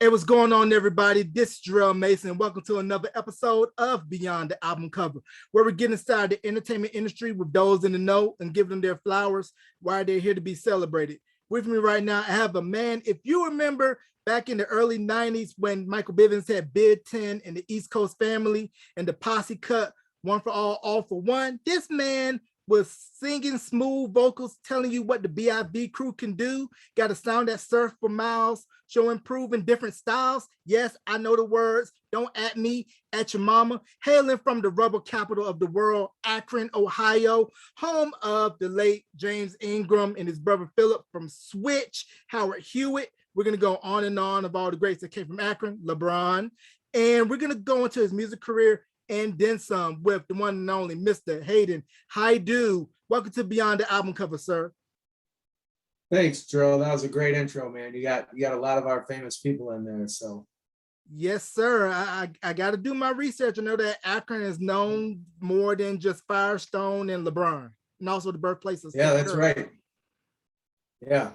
Hey, what's going on, everybody? This is Jarrell Mason. Welcome to another episode of Beyond the Album Cover, where we get inside the entertainment industry with those in the know and give them their flowers while they're here to be celebrated. With me right now, I have a man. If you remember back in the early 90s when Michael Bivins had Bid 10 and the East Coast Family and the Posse cut One for All for One, this man was singing smooth vocals, telling you what the B.I.B. crew can do. Got a sound that surf for miles, showing proven different styles. Yes, I know the words. Don't at me, at your mama. Hailing from the rubber capital of the world, Akron, Ohio, home of the late James Ingram and his brother Philip from Switch, Howard Hewitt. We're going to go on and on of all the greats that came from Akron, LeBron. And we're going to go into his music career and then some with the one and only Mr. Hayden Hajdu. Welcome to Beyond the Album Cover, sir. Thanks, Joe. That was a great intro, man. You got a lot of our famous people in there. So yes, sir. I got to do my research. I know that Akron is known more than just Firestone and LeBron, and also the birthplaces. Yeah, that's right. Yeah.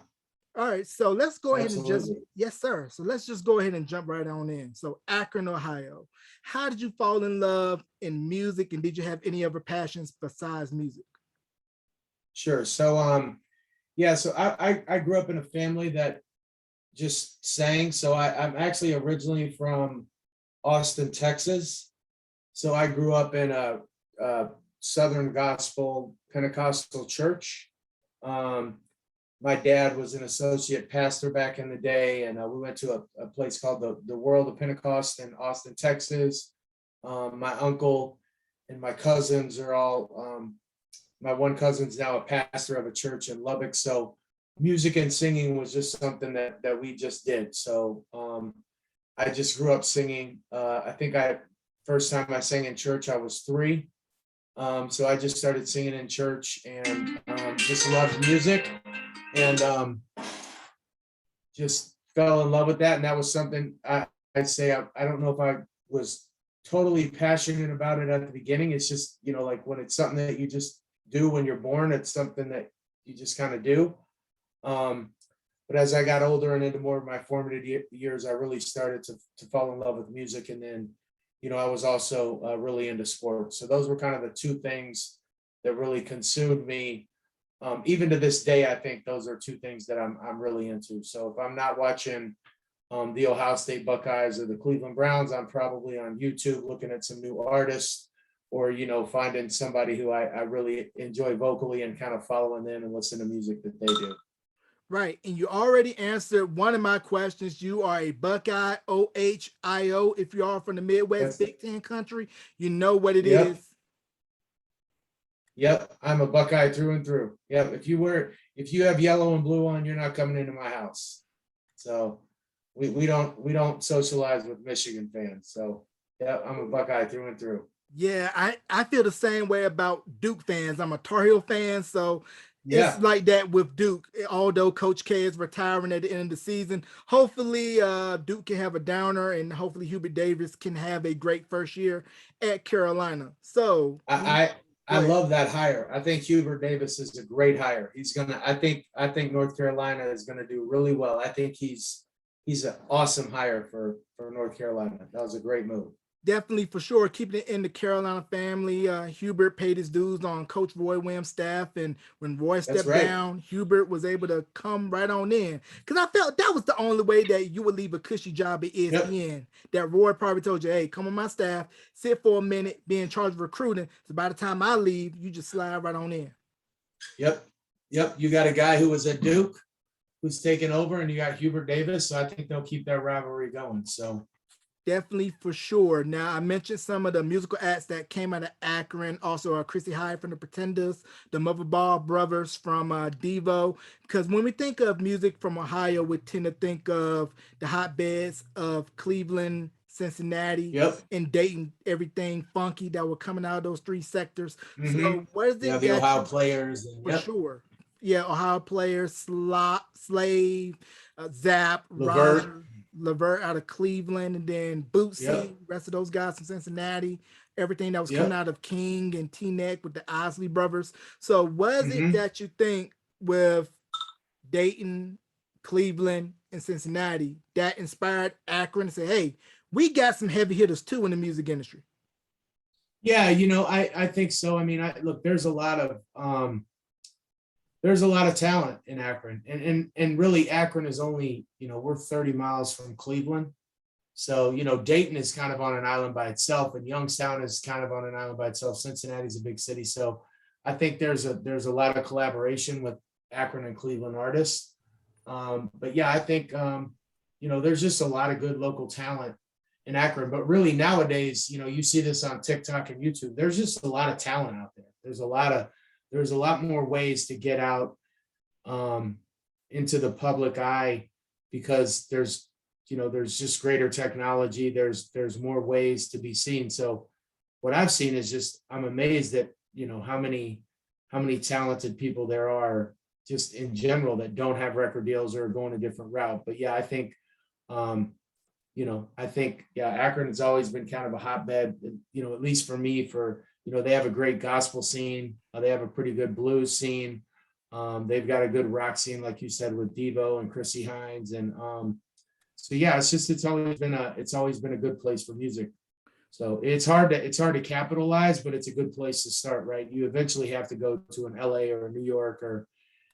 All right, so let's go ahead and Absolutely. yes, sir. So let's just go ahead and jump right on in. So Akron, Ohio. How did you fall in love in music, and did you have any other passions besides music? Sure. So yeah, so I grew up in a family that just sang. So I'm actually originally from Austin, Texas. So I grew up in a Southern Gospel Pentecostal church. My dad was an associate pastor back in the day, and we went to a place called the World of Pentecost in Austin, Texas. My uncle and my cousins are all, my one cousin's now a pastor of a church in Lubbock. So music and singing was just something that we just did. So I just grew up singing. I think first time I sang in church, I was 3. So I just started singing in church and just loved music. And just fell in love with that. And that was something I'd say, I don't know if I was totally passionate about it at the beginning. It's just, like when it's something that you just do when you're born, it's something that you just kind of do. But as I got older and into more of my formative years, I really started to fall in love with music. And then, I was also really into sports. So those were kind of the two things that really consumed me. Even to this day, I think those are two things that I'm really into. So if I'm not watching the Ohio State Buckeyes or the Cleveland Browns, I'm probably on YouTube looking at some new artists or, finding somebody who I really enjoy vocally and kind of following them and listen to music that they do. Right. And you already answered one of my questions. You are a Buckeye, OHIO. If you are from the Midwest, yes. Big Ten country, you know what it is. Yep, I'm a Buckeye through and through. Yep, if you have yellow and blue on, you're not coming into my house. So we don't socialize with Michigan fans. So yeah, I'm a Buckeye through and through. Yeah, I feel the same way about Duke fans. I'm a Tar Heel fan, so yeah. It's like that with Duke. Although Coach K is retiring at the end of the season, hopefully Duke can have a downer, and hopefully Hubert Davis can have a great first year at Carolina. So I love that hire. I think Hubert Davis is a great hire. I think North Carolina is gonna do really well. I think he's an awesome hire for North Carolina. That was a great move. Definitely, for sure. Keeping it in the Carolina family. Hubert paid his dues on Coach Roy Williams' staff, and when Roy stepped down, Hubert was able to come right on in. Because I felt that was the only way that you would leave a cushy job at ESPN. Yep. That Roy probably told you, "Hey, come on my staff, sit for a minute, be in charge of recruiting. So by the time I leave, you just slide right on in." Yep. You got a guy who was at Duke, who's taken over, and you got Hubert Davis. So I think they'll keep that rivalry going. So. Definitely, for sure. Now, I mentioned some of the musical acts that came out of Akron, also Chrissy Hyatt from the Pretenders, the Motherball Brothers from Devo, because when we think of music from Ohio, we tend to think of the hotbeds of Cleveland, Cincinnati, yep. and Dayton, everything funky that were coming out of those 3 sectors. Mm-hmm. So what is it? Yeah, the Ohio Players. For yep. sure. Yeah, Ohio Players, Slave, Zap, Levert out of Cleveland, and then Bootsy, rest of those guys from Cincinnati, everything that was coming out of King and T-Neck with the Isley brothers. So what is it that you think with Dayton, Cleveland, and Cincinnati that inspired Akron to say, hey, we got some heavy hitters too in the music industry? Yeah, I think so. I mean, look, there's a lot of talent in Akron, and really Akron is only, we're 30 miles from Cleveland. So, Dayton is kind of on an island by itself, and Youngstown is kind of on an island by itself. Cincinnati's a big city. So I think there's a lot of collaboration with Akron and Cleveland artists. But yeah, I think, there's just a lot of good local talent in Akron. But really nowadays, you see this on TikTok and YouTube. There's just a lot of talent out there. There's a lot more ways to get out into the public eye, because there's just greater technology. There's more ways to be seen. So what I've seen is just, I'm amazed at, how many talented people there are just in general that don't have record deals or are going a different route. But yeah, I think, Akron has always been kind of a hotbed, at least for me, they have a great gospel scene. They have a pretty good blues scene. They've got a good rock scene, like you said, with Devo and Chrissy Hines. And so yeah, it's always been a good place for music. So it's hard to capitalize, but it's a good place to start, right? You eventually have to go to an LA or a New York or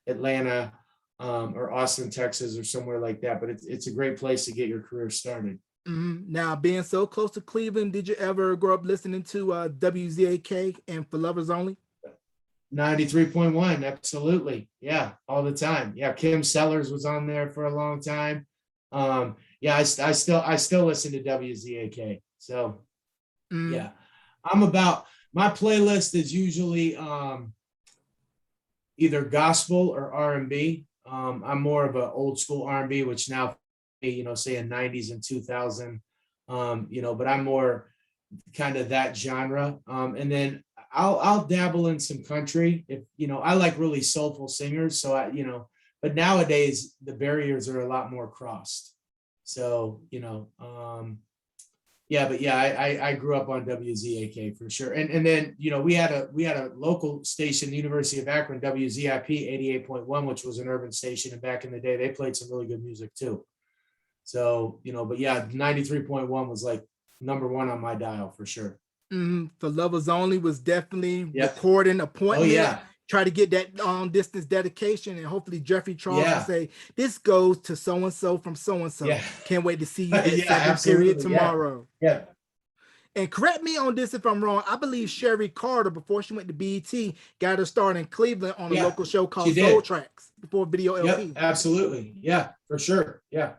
Atlanta, or Austin, Texas, or somewhere like that. But it's a great place to get your career started. Mm-hmm. Now, being so close to Cleveland, did you ever grow up listening to WZAK and For Lovers Only? 93.1, absolutely. Yeah, all the time. Yeah, Kim Sellers was on there for a long time. Yeah, I still listen to WZAK. So yeah, my playlist is usually either gospel or R&B. I'm more of an old school R&B, which now, say in 90s and 2000, but I'm more kind of that genre. And then I'll dabble in some country if, I like really soulful singers. So but nowadays the barriers are a lot more crossed. So, I grew up on WZAK for sure. And then, we had a local station, the University of Akron, WZIP 88.1, which was an urban station. And back in the day, they played some really good music too. So, but yeah, 93.1 was like number one on my dial for sure. For Lovers Only was definitely recording appointment. Oh yeah. Try to get that long distance dedication, and hopefully Jeffrey Charles will say, this goes to so-and-so from so-and-so. Yeah. Can't wait to see you at second period tomorrow. Yeah. And correct me on this if I'm wrong. I believe Sherry Carter, before she went to BET, got her start in Cleveland on a local show called Soul Tracks before Video LP. Yep, absolutely. Yeah, for sure. Yeah.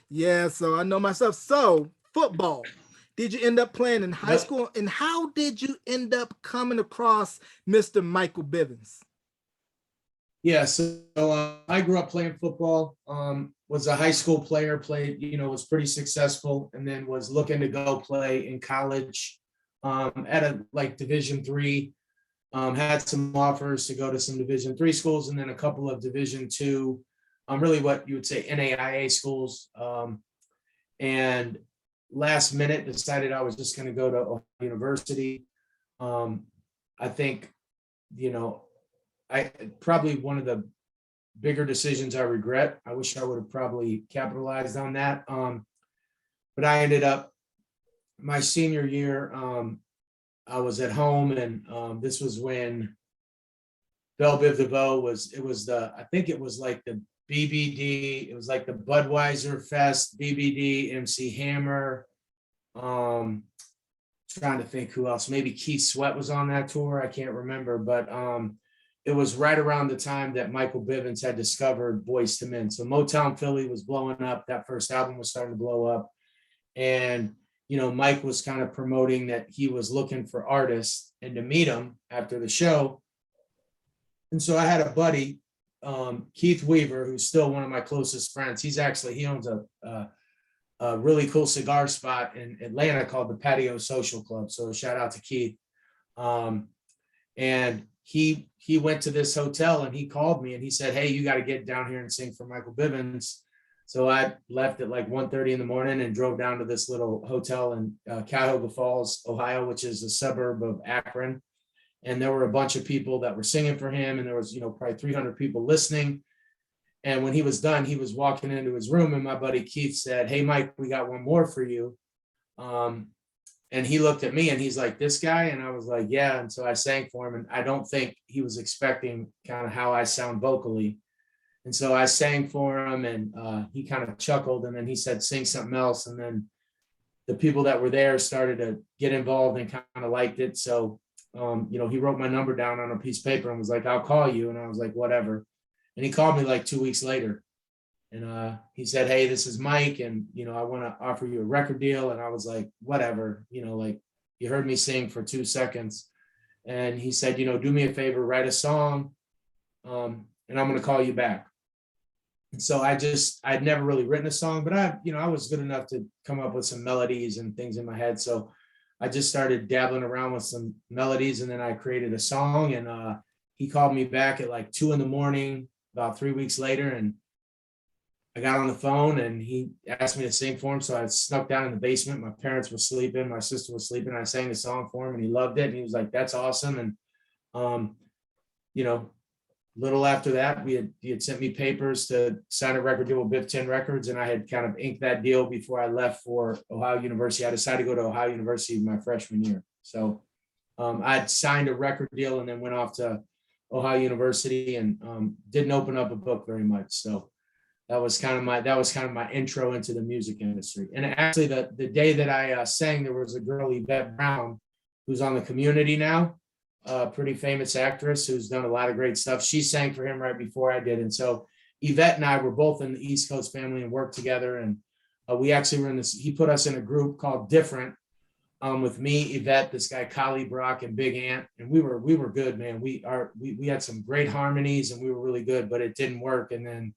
Yeah, so I know myself. So football. Did you end up playing in high school? And how did you end up coming across Mr. Michael Bivins? Yeah, so I grew up playing football, was a high school player, played, was pretty successful, and then was looking to go play in college at a Division III. Had some offers to go to some Division III schools, and then a couple of Division II, really what you would say NAIA schools. And last minute decided I was just going to go to Ohio University. I think, I probably one of the bigger decisions I regret. I wish I would have probably capitalized on that. But I ended up my senior year, I was at home, and this was when Belle Biv DeVoe I think it was like the BBD, it was like the Budweiser Fest, BBD, MC Hammer. Trying to think who else, maybe Keith Sweat was on that tour. I can't remember, but it was right around the time that Michael Bivins had discovered Boyz II Men. So Motown Philly was blowing up. That first album was starting to blow up. And, Mike was kind of promoting that he was looking for artists and to meet them after the show. And so I had a buddy, Keith Weaver, who's still one of my closest friends. He owns a really cool cigar spot in Atlanta called the Patio Social Club. So shout out to Keith. And he went to this hotel and he called me and he said, hey, you got to get down here and sing for Michael Bivins. So I left at 1:30 in the morning and drove down to this little hotel in Cuyahoga Falls, Ohio, which is a suburb of Akron. And there were a bunch of people that were singing for him. And there was, probably 300 people listening. And when he was done, he was walking into his room, and my buddy Keith said, "Hey, Mike, we got one more for you." And he looked at me and he's like, "This guy?" And I was like, "Yeah." And so I sang for him, and I don't think he was expecting kind of how I sound vocally. And so I sang for him, and he kind of chuckled, and then he said, "Sing something else." And then the people that were there started to get involved and kind of liked it. So, he wrote my number down on a piece of paper and was like, "I'll call you." And I was like, "Whatever." And he called me like 2 weeks later. And he said, "Hey, this is Mike, and I want to offer you a record deal." And I was like, "Whatever, like, you heard me sing for 2 seconds." And he said, "Do me a favor, write a song, and I'm going to call you back." And so I'd never really written a song, but I was good enough to come up with some melodies and things in my head. So I just started dabbling around with some melodies, and then I created a song. And he called me back at like 2 a.m, about 3 weeks later, and I got on the phone and he asked me to sing for him. So I snuck down in the basement. My parents were sleeping. My sister was sleeping. I sang the song for him and he loved it. And he was like, "That's awesome." And, you know, little after that, he had sent me papers to sign a record deal with Biff 10 Records. And I had kind of inked that deal before I left for Ohio University. I decided to go to Ohio University my freshman year. So I'd signed a record deal and then went off to Ohio University and didn't open up a book very much. So that was kind of my intro into the music industry. And actually, the day that I sang, there was a girl, Yvette Brown, who's on the Community now, a pretty famous actress who's done a lot of great stuff. She sang for him right before I did. And so Yvette and I were both in the East Coast family and worked together. And we actually were in this, he put us in a group called Different, with me, Yvette, this guy, Kali Brock, and Big Ant. And we were good, man. We had some great harmonies and we were really good, but it didn't work. And then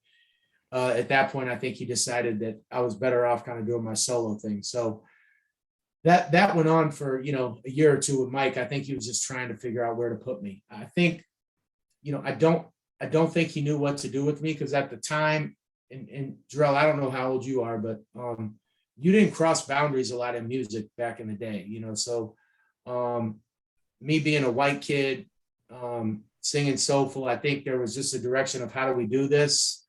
at that point, I think he decided that I was better off kind of doing my solo thing. So that went on for, a year or two with Mike. I think he was just trying to figure out where to put me. I think, I don't think he knew what to do with me, because at the time, and Jarrell, I don't know how old you are, but you didn't cross boundaries a lot in music back in the day, so me being a white kid, singing soulful, I think there was just a direction of how do we do this.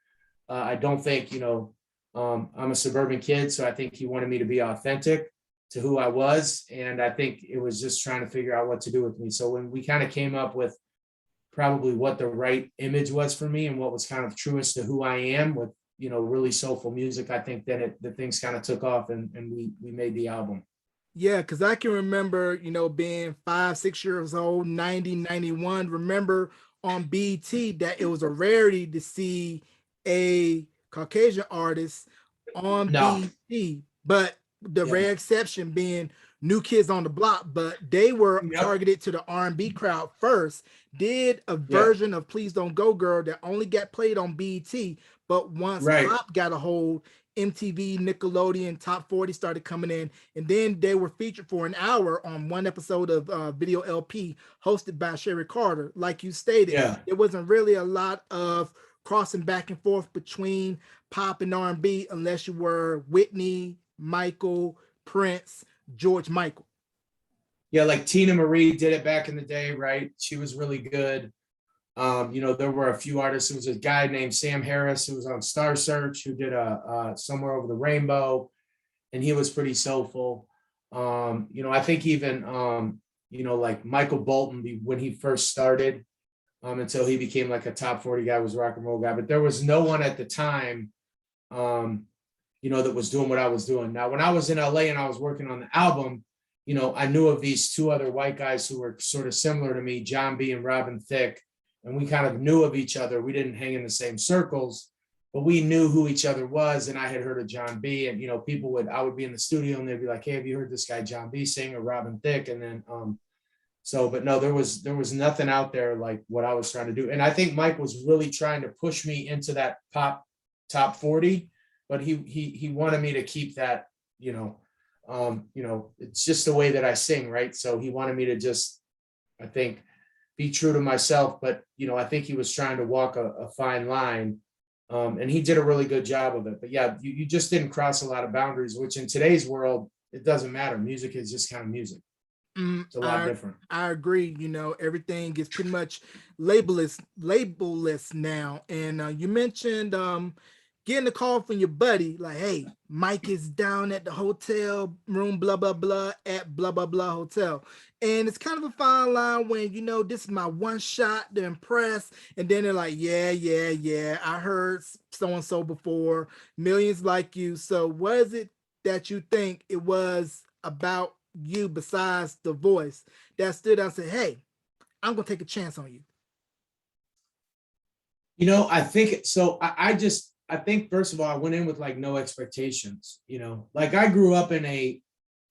I don't think, I'm a suburban kid, so I think he wanted me to be authentic to who I was. And I think it was just trying to figure out what to do with me. So when we kind of came up with probably what the right image was for me and what was kind of truest to who I am with, really soulful music, I think that the things kind of took off and we made the album. Yeah, because I can remember, being 5, 6 years old, 90, 91. Remember on BT that it was a rarity to see a Caucasian artist on No. BT, but the Yeah. rare exception being New Kids on the Block, but they were Yep. targeted to the R&B crowd first, did a version of Please Don't Go Girl that only got played on BT, but once pop got a hold, MTV, Nickelodeon, Top 40 started coming in, and then they were featured for an hour on one episode of Video LP hosted by Sherry Carter. Like you stated, there wasn't really a lot of crossing back and forth between pop and R&B unless you were Whitney, Michael, Prince, George Michael. Yeah, like Tina Marie did it back in the day, right? She was really good. There were a few artists. There was a guy named Sam Harris who was on Star Search who did a Somewhere Over the Rainbow, and he was pretty soulful. I think even like Michael Bolton when he first started, until he became like a top 40 guy, was a rock and roll guy. But there was no one at the time, that was doing what I was doing. Now, when I was in LA and I was working on the album, I knew of these two other white guys who were sort of similar to me, John B. and Robin Thicke, and we kind of knew of each other. We didn't hang in the same circles, but we knew who each other was. And I had heard of John B. And, I would be in the studio and they'd be like, "Hey, have you heard this guy John B. sing, or Robin Thicke?" And then, but no, there was nothing out there like what I was trying to do. And I think Mike was really trying to push me into that pop top 40, but he wanted me to keep that, it's just the way that I sing, right? So he wanted me to just, I think, be true to myself, but I think he was trying to walk a fine line, and he did a really good job of it. But yeah, you just didn't cross a lot of boundaries, which in today's world, it doesn't matter. Music is just kind of music. It's a lot different. I agree. You know, everything is pretty much labelless now. And you mentioned getting a call from your buddy, like, hey, Mike is down at the hotel room, blah blah blah, at blah blah blah hotel. And it's kind of a fine line when you know this is my one shot to impress, and then they're like, yeah, yeah, yeah, I heard so and so before, millions like you. So what is it that you think it was about you besides the voice that stood out and said, hey, I'm gonna take a chance on you? I think so. I think first of all, I went in with like no expectations. Like I grew up in a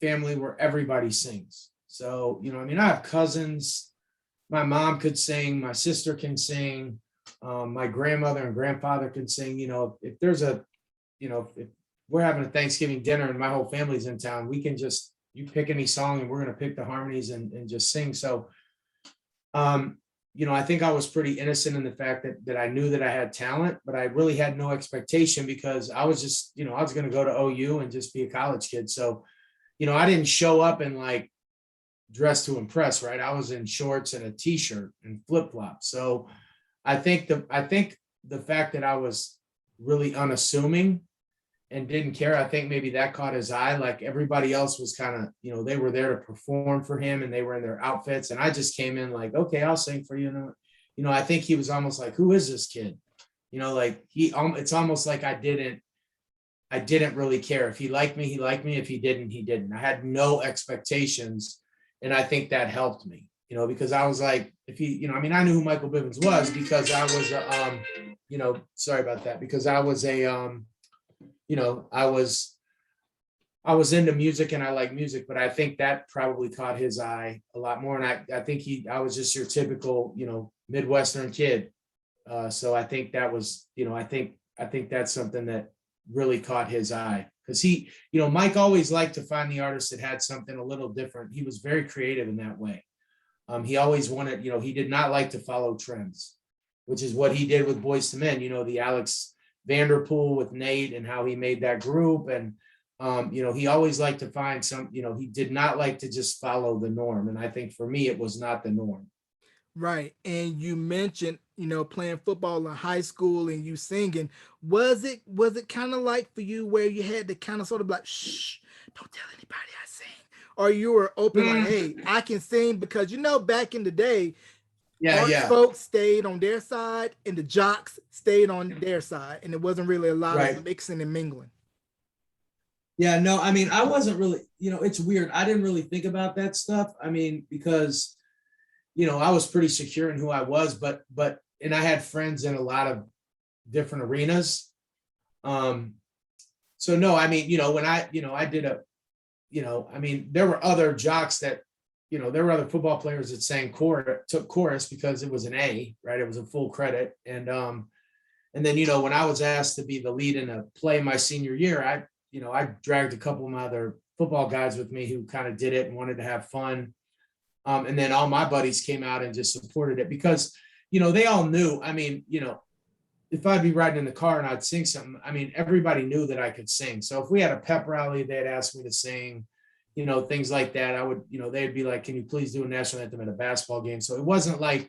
family where everybody sings. So, I have cousins. My mom could sing. My sister can sing. My grandmother and grandfather can sing. If there's if we're having a Thanksgiving dinner and my whole family's in town, we can just, you pick any song and we're going to pick the harmonies and just sing. So, I think I was pretty innocent in the fact that I knew that I had talent, but I really had no expectation because I was just, I was going to go to OU and just be a college kid. So, I didn't show up and like dress to impress, right? I was in shorts and a t-shirt and flip-flops. So I think the fact that I was really unassuming and didn't care, I think maybe that caught his eye. Like everybody else was kind of, they were there to perform for him and they were in their outfits. And I just came in like, okay, I'll sing for you. I think he was almost like, who is this kid? Like it's almost like I didn't really care. If he liked me, he liked me. If he didn't, he didn't. I had no expectations. And I think that helped me, because I was like, if he, I knew who Michael Bivins was because I was, sorry about that, because I was I was into music and I like music, but I think that probably caught his eye a lot more. And I think I was just your typical, Midwestern kid. So I think that was, I think that's something that really caught his eye because he, Mike always liked to find the artist that had something a little different. He was very creative in that way. He always wanted, he did not like to follow trends, which is what he did with Boys to Men, the Alex Vanderpool with Nate and how he made that group. And, he always liked to find some, he did not like to just follow the norm. And I think for me, it was not the norm. Right. And you mentioned, playing football in high school and you singing. Was it kind of like for you where you had to kind of sort of like, shh, don't tell anybody I sing? Or you were open like, hey, I can sing because back in the day, arts folks stayed on their side and the jocks stayed on their side. And it wasn't really a lot of mixing and mingling. Yeah, no, I wasn't really, it's weird. I didn't really think about that stuff. Because I was pretty secure in who I was, and I had friends in a lot of different arenas. So no, when I did there were other jocks that, there were other football players that took chorus because it was an A, right? It was a full credit. And then, when I was asked to be the lead in a play my senior year, I dragged a couple of my other football guys with me who kind of did it and wanted to have fun. And then all my buddies came out and just supported it because, they all knew, if I'd be riding in the car and I'd sing something, everybody knew that I could sing. So if we had a pep rally, they'd ask me to sing, things like that. I would, they'd be like, can you please do a national anthem at a basketball game? So it wasn't like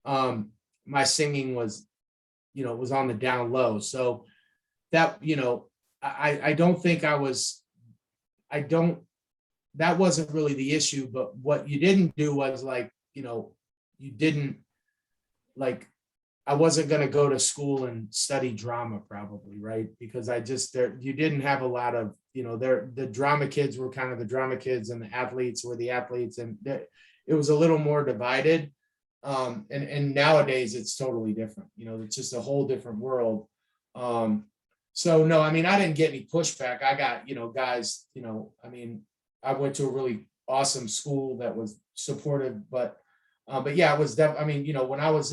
my singing was, was on the down low. So that, I don't think that wasn't really the issue, but what you didn't do was like, you didn't like, I wasn't going to go to school and study drama probably, right? Because you didn't have a lot of, the drama kids were kind of the drama kids and the athletes were the athletes. And it was a little more divided. And nowadays it's totally different, it's just a whole different world. So no, I didn't get any pushback. I got, guys, I went to a really awesome school that was supportive, but yeah, it was when I was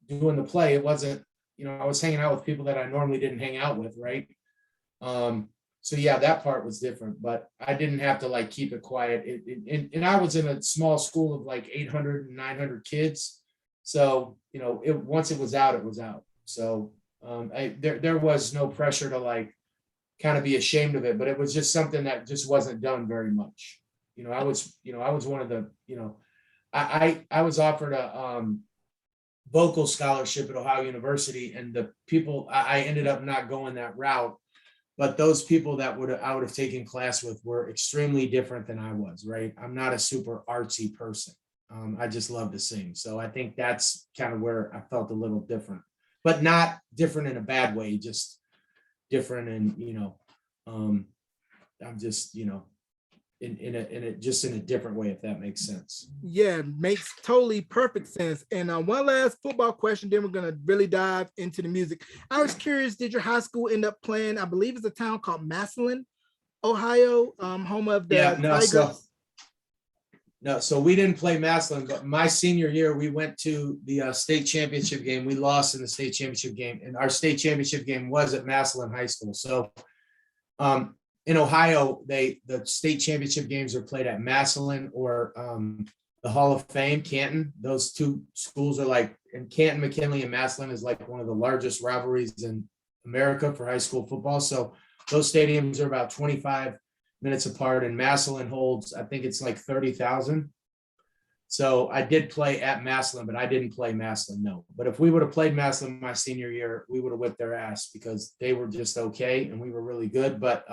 doing the play, it wasn't, I was hanging out with people that I normally didn't hang out with. Right. So yeah, that part was different, but I didn't have to like keep it quiet. And I was in a small school of like 800 and 900 kids. So, once it was out, it was out. So there was no pressure to like kind of be ashamed of it, but it was just something that just wasn't done very much. I was one of the, I was offered a vocal scholarship at Ohio University, and the people, I ended up not going that route. But those people that I would have taken class with were extremely different than I was, right? I'm not a super artsy person. I just love to sing. So I think that's kind of where I felt a little different, but not different in a bad way, just different. And, I'm just, in a different way, if that makes sense. Yeah, makes totally perfect sense. And one last football question, then we're gonna really dive into the music. I was curious, did your high school end up playing? I believe it's a town called Massillon, Ohio, home of Yeah, the Tigers. No, so we didn't play Massillon, but my senior year, we went to the state championship game. We lost in the state championship game, and our state championship game was at Massillon High School. So in Ohio, the state championship games are played at Massillon or the Hall of Fame, Canton. Those two schools are like, and Canton, McKinley, and Massillon is like one of the largest rivalries in America for high school football. So those stadiums are about 25 minutes apart, and Massillon holds, I think it's like 30,000. So I did play at Massillon, but I didn't play Massillon, no. But if we would have played Massillon my senior year, we would have whipped their ass because they were just okay and we were really good. But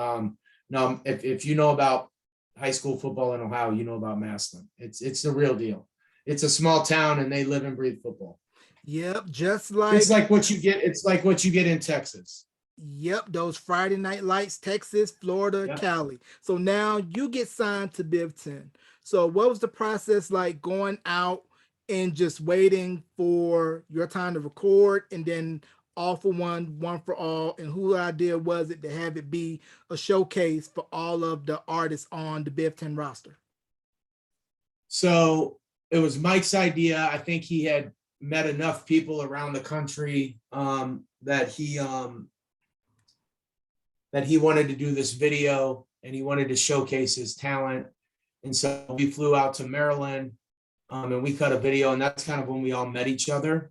no, if you know about high school football in Ohio, you know about Massillon. It's the real deal. It's a small town and they live and breathe football. Yep, just like it's like what you get. It's like what you get in Texas. Yep, those Friday Night Lights, Texas, Florida, Yep. Cali. So now you get signed to Biv 10. So what was the process like going out and just waiting for your time to record and then all for one for all? And whose idea was it to have it be a showcase for all of the artists on the Biv 10 roster? So it was Mike's idea. I think he had met enough people around the country that he wanted to do this video and he wanted to showcase his talent. And so we flew out to Maryland and we cut a video, and that's kind of when we all met each other.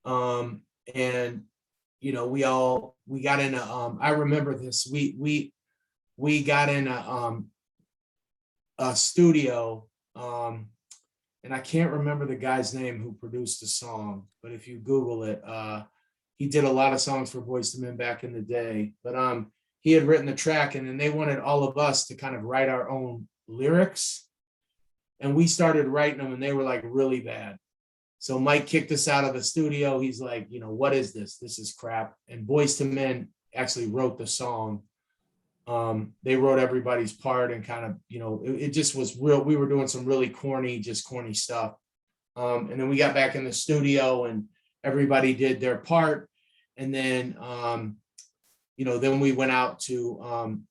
And we got in I remember this, we got in a studio, and I can't remember the guy's name who produced the song, but if you Google it, he did a lot of songs for Boyz II Men back in the day, but he had written the track, and then they wanted all of us to kind of write our own lyrics, and we started writing them, and they were like really bad. So Mike kicked us out of the studio. He's like, what is this? This is crap. And Boyz II Men actually wrote the song. They wrote everybody's part, and kind of, it just was real. We were doing some really corny stuff. And then we got back in the studio and everybody did their part. And then, then we went out to,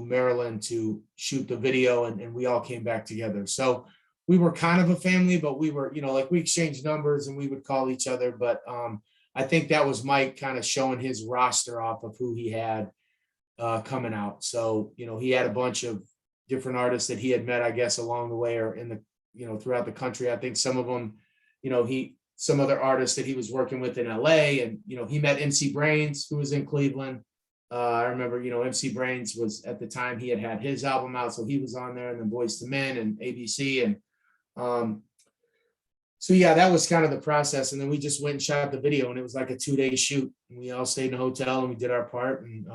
Maryland to shoot the video, and we all came back together. So we were kind of a family, but we were, we exchanged numbers and we would call each other. But I think that was Mike kind of showing his roster off of who he had coming out. So, he had a bunch of different artists that he had met, I guess, along the way or in the, throughout the country. I think some of them, some other artists that he was working with in LA, and, he met MC Brains, who was in Cleveland. I remember, MC Brains was, at the time, he had his album out, so he was on there, and then Boyz II Men and ABC. And so yeah, that was kind of the process. And then we just went and shot the video, and it was like a 2-day shoot. And we all stayed in a hotel and we did our part, and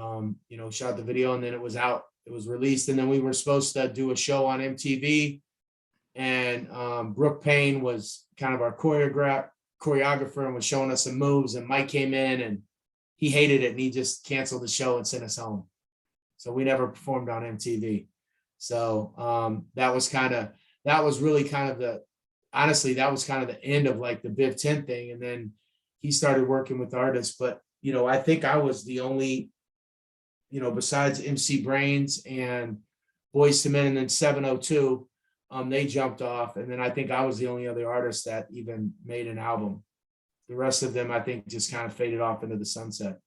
shot the video, and then it was out. It was released, and then we were supposed to do a show on MTV. And Brooke Payne was kind of our choreographer and was showing us some moves. And Mike came in and he hated it, and he just canceled the show and sent us home. So we never performed on MTV. So that was really kind of the end of like the Biv 10 thing. And then he started working with artists. But, I think I was the only, besides MC Brains and Boyz II Men and then 702, they jumped off. And then I think I was the only other artist that even made an album. The rest of them, I think, just kind of faded off into the sunset.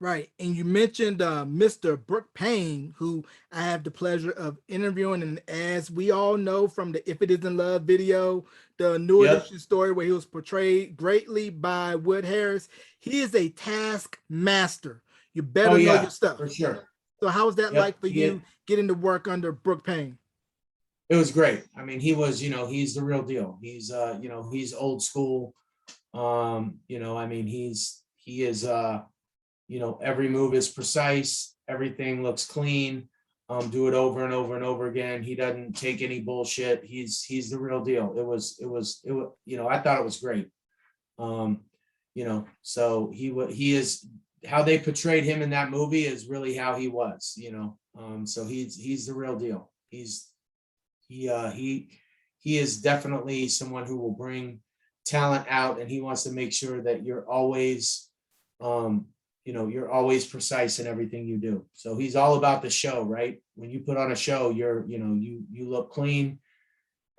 Right. And you mentioned Mr. Brooke Payne, who I have the pleasure of interviewing. And as we all know from the If It Isn't Love video, the New Edition story where he was portrayed greatly by Wood Harris, he is a task master. You better know your stuff. For sure. So how was that Yep. like for you getting to work under Brooke Payne? It was great. I mean, he was, he's the real deal. He's, he's old school. I mean, he is, every move is precise. Everything looks clean. Do it over and over and over again. He doesn't take any bullshit. He's the real deal. It was, I thought it was great. So he is, how they portrayed him in that movie is really how he was, so he's the real deal. He is definitely someone who will bring talent out, and he wants to make sure that you're always, you're always precise in everything you do. So he's all about the show, right? When you put on a show, you look clean,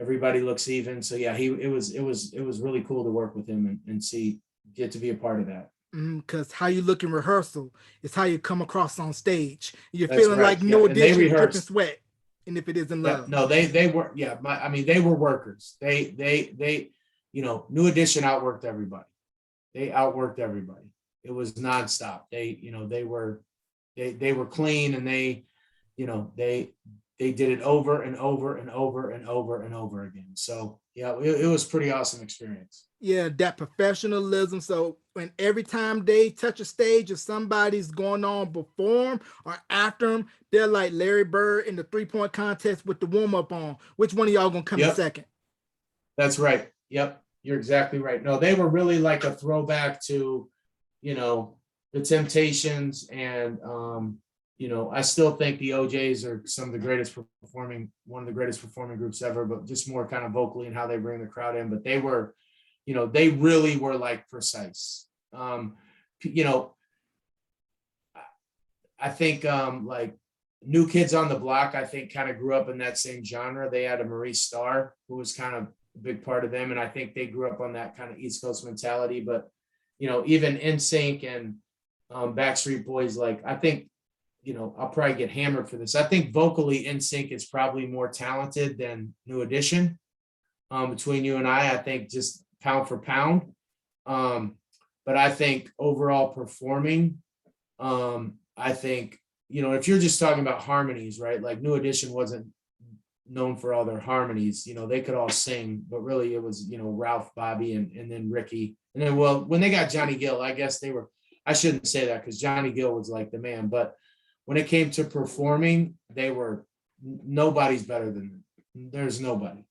everybody looks even. So yeah, it was really cool to work with him and get to be a part of that. Because how you look in rehearsal is how you come across on stage. You're That's feeling right. like no Yeah, and they audition, dripping rehearsed. sweat. And if it isn't Yeah, love. no, they were, I mean, they were workers. They, New Edition outworked everybody. They outworked everybody. It was nonstop. They were clean, and they did it over and over and over and over and over again. So yeah, it was pretty awesome experience. Yeah, that professionalism. So when every time they touch a stage, if somebody's going on perform or after them, they're like Larry Bird in the 3-point contest with the warm-up on. Which one of y'all gonna come in second? That's right. Yep, you're exactly right. No, they were really like a throwback to, the Temptations, and I still think the OJs are one of the greatest performing groups ever, but just more kind of vocally and how they bring the crowd in. But they were, they really were like precise. I think like New Kids on the Block, I think kind of grew up in that same genre. They had a Maurice Starr who was kind of a big part of them. And I think they grew up on that kind of East Coast mentality. But, even NSYNC and Backstreet Boys, like, I think, I'll probably get hammered for this. I think vocally NSYNC is probably more talented than New Edition. Between you and I think just pound for pound. But I think overall performing, I think, if you're just talking about harmonies, right? Like New Edition wasn't known for all their harmonies. They could all sing, but really it was, Ralph, Bobby, and then Ricky. And then, well, when they got Johnny Gill, I guess I shouldn't say that because Johnny Gill was like the man. But when it came to performing, nobody's better than them. There's nobody.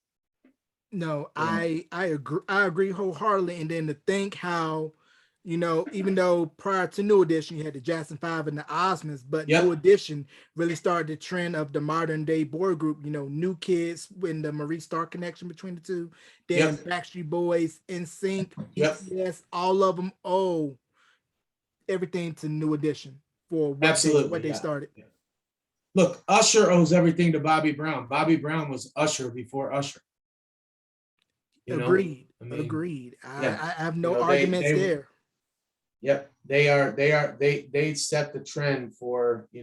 No, I agree wholeheartedly. And then to think how, even though prior to New Edition, you had the Jackson 5 and the Osmonds, but New Edition really started the trend of the modern day boy group, New Kids when the Maurice Starr connection between the two, then Backstreet Boys, NSYNC, BTS, all of them owe everything to New Edition for what they started. Yeah. Look, Usher owes everything to Bobby Brown. Bobby Brown was Usher before Usher. Agreed. I have no arguments there. Yep, they set the trend for, they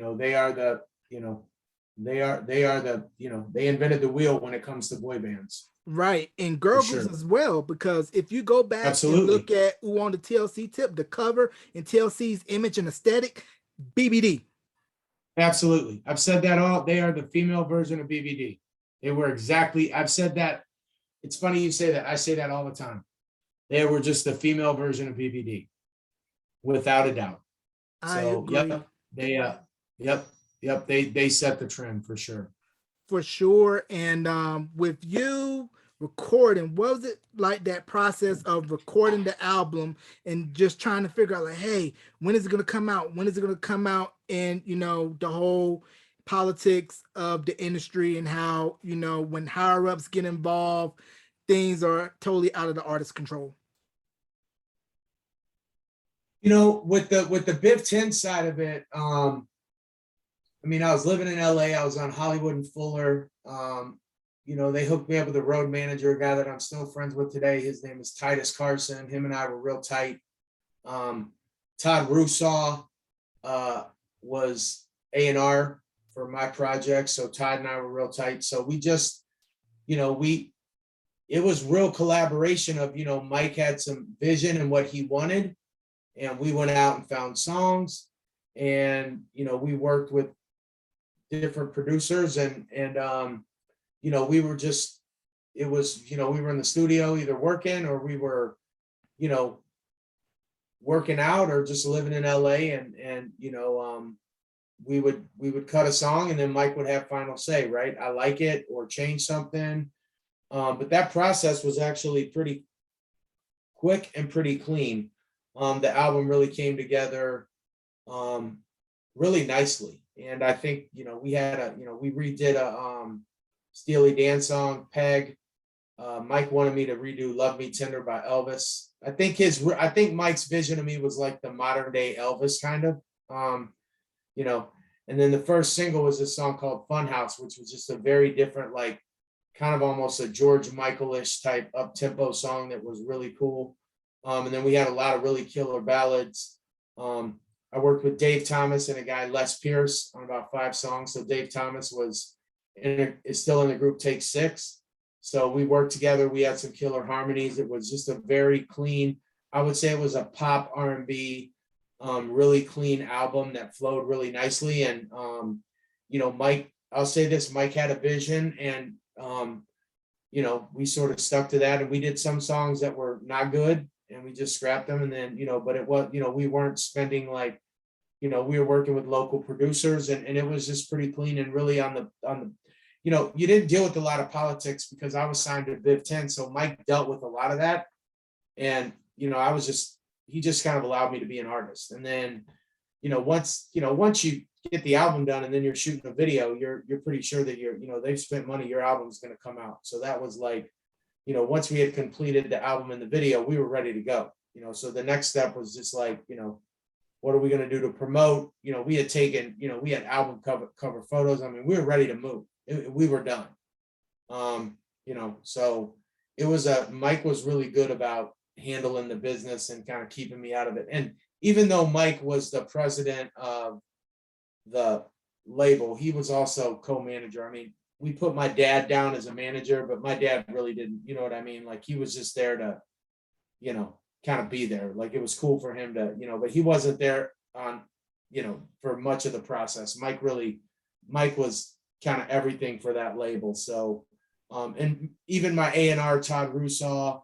invented the wheel when it comes to boy bands. Right, and girl groups as well, because if you go back and look at who on the TLC tip, the cover and TLC's image and aesthetic, BBD. Absolutely, I've said that they are the female version of BBD. They were I've said that. It's funny you say that. I say that all the time. They were just the female version of BBD, without a doubt. I agree. They set the trend for sure. For sure. And with you recording, what was it like, that process of recording the album and just trying to figure out like, hey, when is it going to come out? When is it going to come out? And, the whole politics of the industry and how, when higher ups get involved, things are totally out of the artist's control. With the Biv 10 side of it, I was living in LA. I was on Hollywood and Fuller. They hooked me up with a road manager, a guy that I'm still friends with today. His name is Titus Carson. Him and I were real tight. Todd Rusaw was A&R for my project. So Todd and I were real tight. So we just, it was real collaboration of, Mike had some vision and what he wanted. And we went out and found songs, and, we worked with, different producers, and you know, we were just, it was, you know, we were in the studio either working or we were, you know, working out or just living in LA, and you know, we would cut a song and then Mike would have final say, right? I like it or change something. But that process was actually pretty quick and pretty clean. The album really came together really nicely. And I think, you know, we had a, you know, we redid a Steely Dan song, Peg. Mike wanted me to redo Love Me Tender by Elvis. I think Mike's vision of me was like the modern day Elvis kind of, you know, and then the first single was a song called Funhouse, which was just a very different, like kind of almost a George Michael-ish type up tempo song that was really cool. And then we had a lot of really killer ballads. I worked with Dave Thomas and a guy, Les Pierce, on about 5 songs. So Dave Thomas is still in the group Take 6. So we worked together. We had some killer harmonies. It was just a very clean, I would say it was a pop R&B, really clean album that flowed really nicely. And, you know, Mike, I'll say this, Mike had a vision, and, you know, we sort of stuck to that, and we did some songs that were not good and we just scrapped them. And then, you know, but it was, you know, we weren't spending like, you know, we were working with local producers, and it was just pretty clean and really on the, you know, you didn't deal with a lot of politics because I was signed to Viv 10. So Mike dealt with a lot of that. And, you know, he just kind of allowed me to be an artist. And then, you know, once you get the album done and then you're shooting a video, you're pretty sure that you know, they've spent money, your album's going to come out. So that was like, you know, once we had completed the album and the video, we were ready to go, you know. So the next step was just like, you know, what are we going to do to promote? You know, we had taken, you know, we had album cover photos. I mean, we were ready to move. We were done. You know, so Mike was really good about handling the business and kind of keeping me out of it. And even though Mike was the president of the label, he was also co-manager. I mean, we put my dad down as a manager, but my dad really didn't, you know what I mean? Like, he was just there to, you know, kind of be there. Like, it was cool for him to, you know, but he wasn't there on, you know, for much of the process. Mike was kind of everything for that label. So, and even my A&R, Todd Rusaw,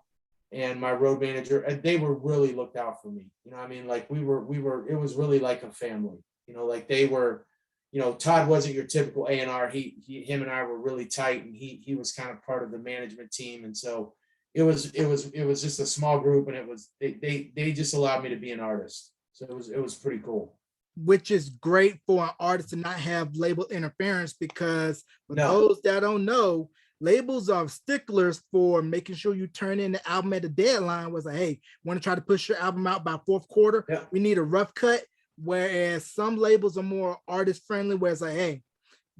and my road manager, they were really looked out for me. You know what I mean? Like, it was really like a family, you know, like they were, you know, Todd wasn't your typical A&R. Him and I were really tight, and he was kind of part of the management team. And so it was just a small group, and they just allowed me to be an artist. So it was pretty cool. Which is great for an artist to not have label interference, because for those that don't know, labels are sticklers for making sure you turn in the album at the deadline. Was like, hey, want to try to push your album out by 4th quarter? Yeah. We need a rough cut. Whereas some labels are more artist friendly, where it's like, hey,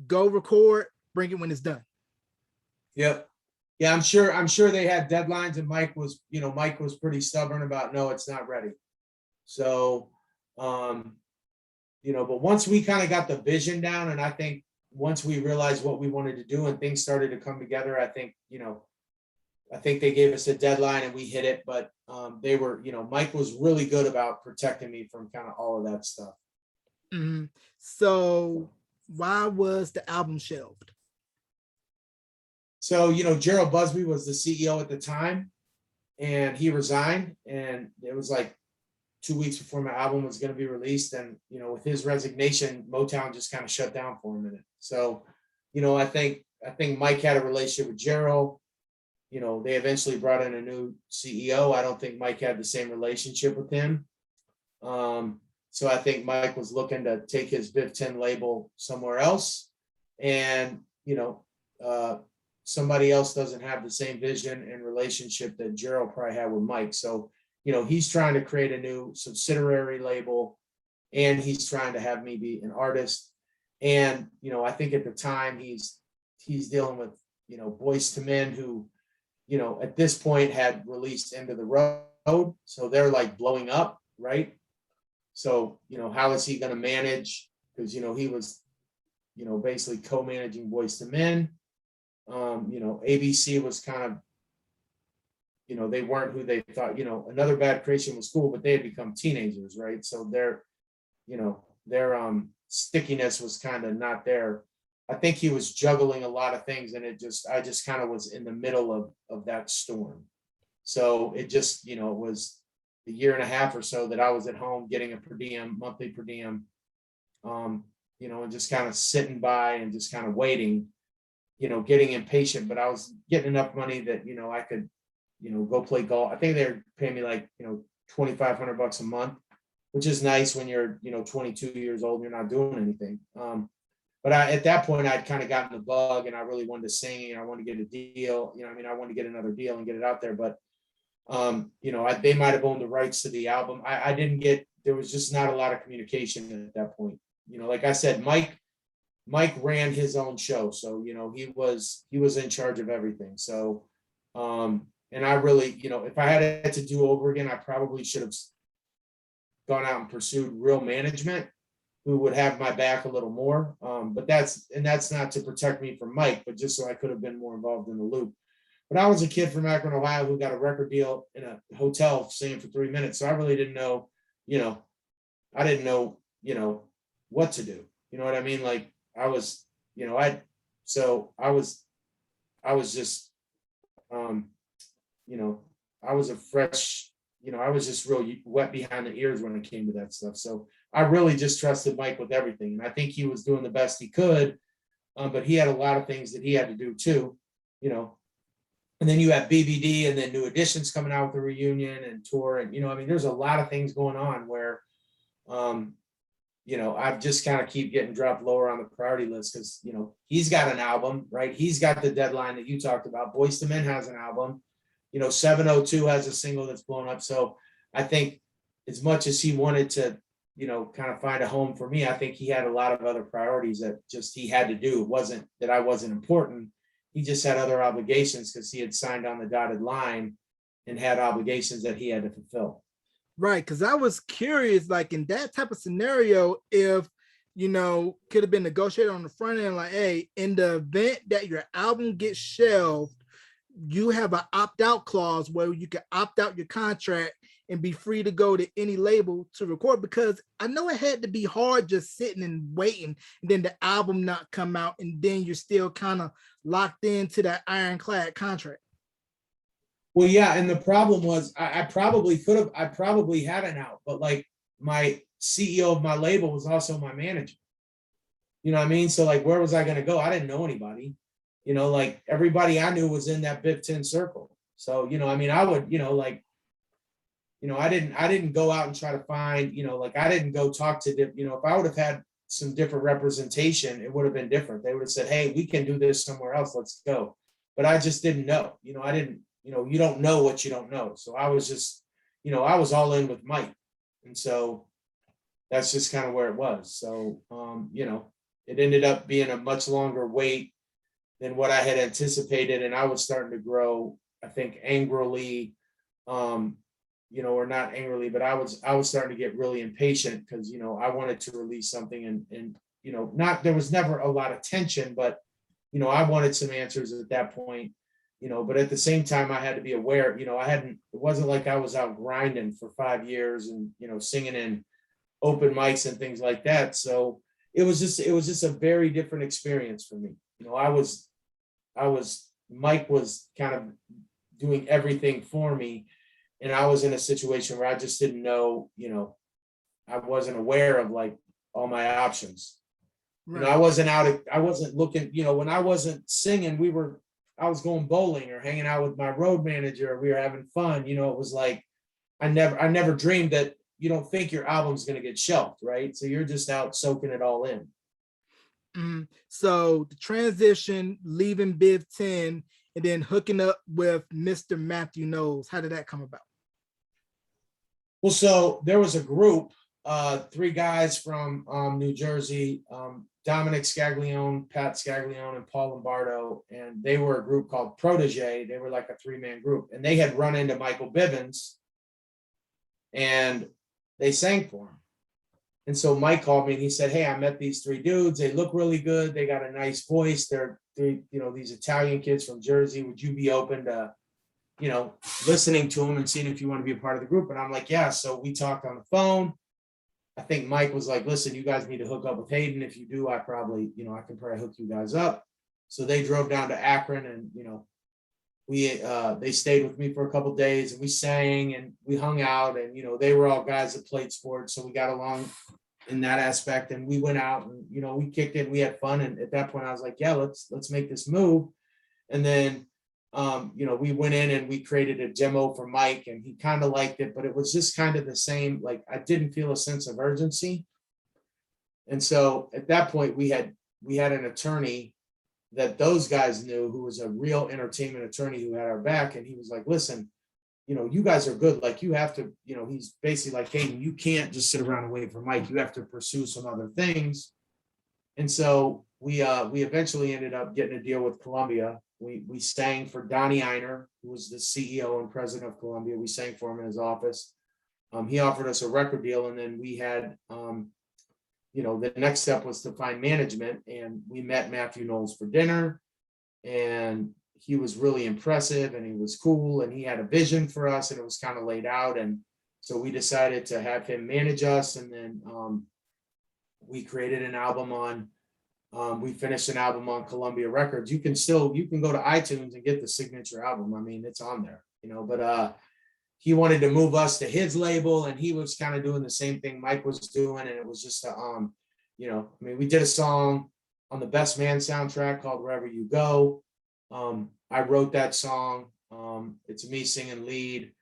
go record, bring it when it's done. Yep. Yeah, I'm sure they had deadlines, and Mike was pretty stubborn about, no, it's not ready. So, you know, but once we kind of got the vision down, and I think once we realized what we wanted to do and things started to come together, I think they gave us a deadline and we hit it. But they were, you know, Mike was really good about protecting me from kind of all of that stuff. Mm-hmm. So why was the album shelved? So, you know, Gerald Busby was the CEO at the time, and he resigned, and it was like 2 weeks before my album was going to be released. And, you know, with his resignation, Motown just kind of shut down for a minute. So, you know, I think Mike had a relationship with Gerald. You know, they eventually brought in a new CEO. I don't think Mike had the same relationship with him. So I think Mike was looking to take his Viv 10 label somewhere else. And, you know, somebody else doesn't have the same vision and relationship that Gerald probably had with Mike. So, you know, he's trying to create a new subsidiary label, and he's trying to have me be an artist. And, you know, I think at the time he's dealing with, you know, Boyz II Men, who, you know, at this point had released End of the Road. So they're like blowing up, right? So, you know, how is he going to manage? Because, you know, he was, you know, basically co-managing Boyz II Men. You know, ABC was kind of, you know, they weren't who they thought. You know, Another Bad Creation was cool, but they had become teenagers, right? So their, you know, their stickiness was kind of not there. I think he was juggling a lot of things, and I just kind of was in the middle of that storm. So it just, it was a year and a half or so that I was at home getting a per diem, monthly per diem, and just kind of sitting by and just kind of waiting, getting impatient, but I was getting enough money that, I could, go play golf. I think they were paying me like, $2,500 a month, which is nice when you're, 22 years old and you're not doing anything. But at that point, I'd kind of gotten the bug and I really wanted to sing and I wanted to get a deal, I wanted to get another deal and get it out there. But, they might've owned the rights to the album. I didn't there was just not a lot of communication at that point. Like I said, Mike ran his own show. So, he was in charge of everything. So, and I really, if I had it to do over again, I probably should have gone out and pursued real management who would have my back a little more. But that's not to protect me from Mike, but just so I could have been more involved in the loop. But I was a kid from Akron, Ohio, who got a record deal in a hotel singing for 3 minutes. So I really didn't know, I didn't know, what to do. You know what I mean? Like I was, I was just, I was a fresh, I was just real wet behind the ears when it came to that stuff. So I really just trusted Mike with everything. And I think he was doing the best he could, but he had a lot of things that he had to do too, and then you have BBD and then New Editions coming out with the reunion and tour. And, there's a lot of things going on where, I've just kind of keep getting dropped lower on the priority list because, he's got an album, right? He's got the deadline that you talked about. Boyz II Men has an album, 702 has a single that's blown up. So I think as much as he wanted to, kind of find a home for me, I think he had a lot of other priorities that just he had to do. It wasn't that I wasn't important. He just had other obligations because he had signed on the dotted line and had obligations that he had to fulfill. Right, because I was curious, like in that type of scenario, if could have been negotiated on the front end, like, hey, in the event that your album gets shelved, you have an opt-out clause where you can opt out your contract and be free to go to any label to record, because I know it had to be hard just sitting and waiting and then the album not come out and then you're still kind of locked into that ironclad contract. Well, yeah, and the problem was I probably had an out, but like my CEO of my label was also my manager. You know what I mean? So like, where was I going to go? I didn't know anybody. Like everybody I knew was in that Big 10 circle. So, I would, I didn't go out and try to find, like I didn't go talk to them. If I would have had some different representation, it would have been different. They would have said, hey, we can do this somewhere else. Let's go. But I just didn't know. I didn't. You don't know what you don't know. So I was just, I was all in with Mike. And so that's just kind of where it was. So, it ended up being a much longer wait than what I had anticipated. And I was starting to grow, I think, angrily, or not angrily, but I was starting to get really impatient because, I wanted to release something and, there was never a lot of tension, but, I wanted some answers at that point. But at the same time, I had to be aware, it wasn't like I was out grinding for 5 years and, singing in open mics and things like that. So it was just a very different experience for me. Mike was kind of doing everything for me. And I was in a situation where I just didn't know, I wasn't aware of like all my options. Right. I wasn't looking, when I wasn't singing, I was going bowling or hanging out with my road manager. We were having fun. It was like, I never dreamed that you don't think your album's going to get shelved, right? So you're just out soaking it all in. So the transition, leaving Big 10 and then hooking up with Mr. Matthew Knowles, how did that come about? Well, so there was a group, 3 guys from New Jersey, Dominic Scaglione, Pat Scaglione, and Paul Lombardo, and they were a group called Protege. They were like a 3-man group, and they had run into Michael Bivins, and they sang for him. And so Mike called me and he said, hey, I met these 3 dudes. They look really good. They got a nice voice. They're these Italian kids from Jersey. Would you be open to, listening to them and seeing if you want to be a part of the group? And I'm like, yeah. So we talked on the phone. I think Mike was like, listen, you guys need to hook up with Hayden. If you do, I probably, I can probably hook you guys up. So they drove down to Akron, and, they stayed with me for a couple of days, and we sang and we hung out, and, they were all guys that played sports. So we got along in that aspect, and we went out and, we kicked it, we had fun. And at that point I was like, yeah, let's make this move. And then, we went in and we created a demo for Mike, and he kind of liked it, but it was just kind of the same. Like, I didn't feel a sense of urgency. And so at that point we had an attorney that those guys knew, who was a real entertainment attorney who had our back. And he was like, listen, you guys are good. Like, you have to, he's basically like, Hayden, you can't just sit around and wait for Mike. You have to pursue some other things. And so we eventually ended up getting a deal with Columbia. We sang for Donnie Einer, who was the CEO and president of Columbia. We sang for him in his office. He offered us a record deal, and then we had, the next step was to find management, and we met Matthew Knowles for dinner, and he was really impressive, and he was cool, and he had a vision for us, and it was kind of laid out. And so we decided to have him manage us, and then we created an album on. We finished an album on Columbia Records. You can go to iTunes and get the signature album. I mean, it's on there, but he wanted to move us to his label, and he was kind of doing the same thing Mike was doing. And it was just, we did a song on the Best Man soundtrack called Wherever You Go. I wrote that song. It's me singing lead.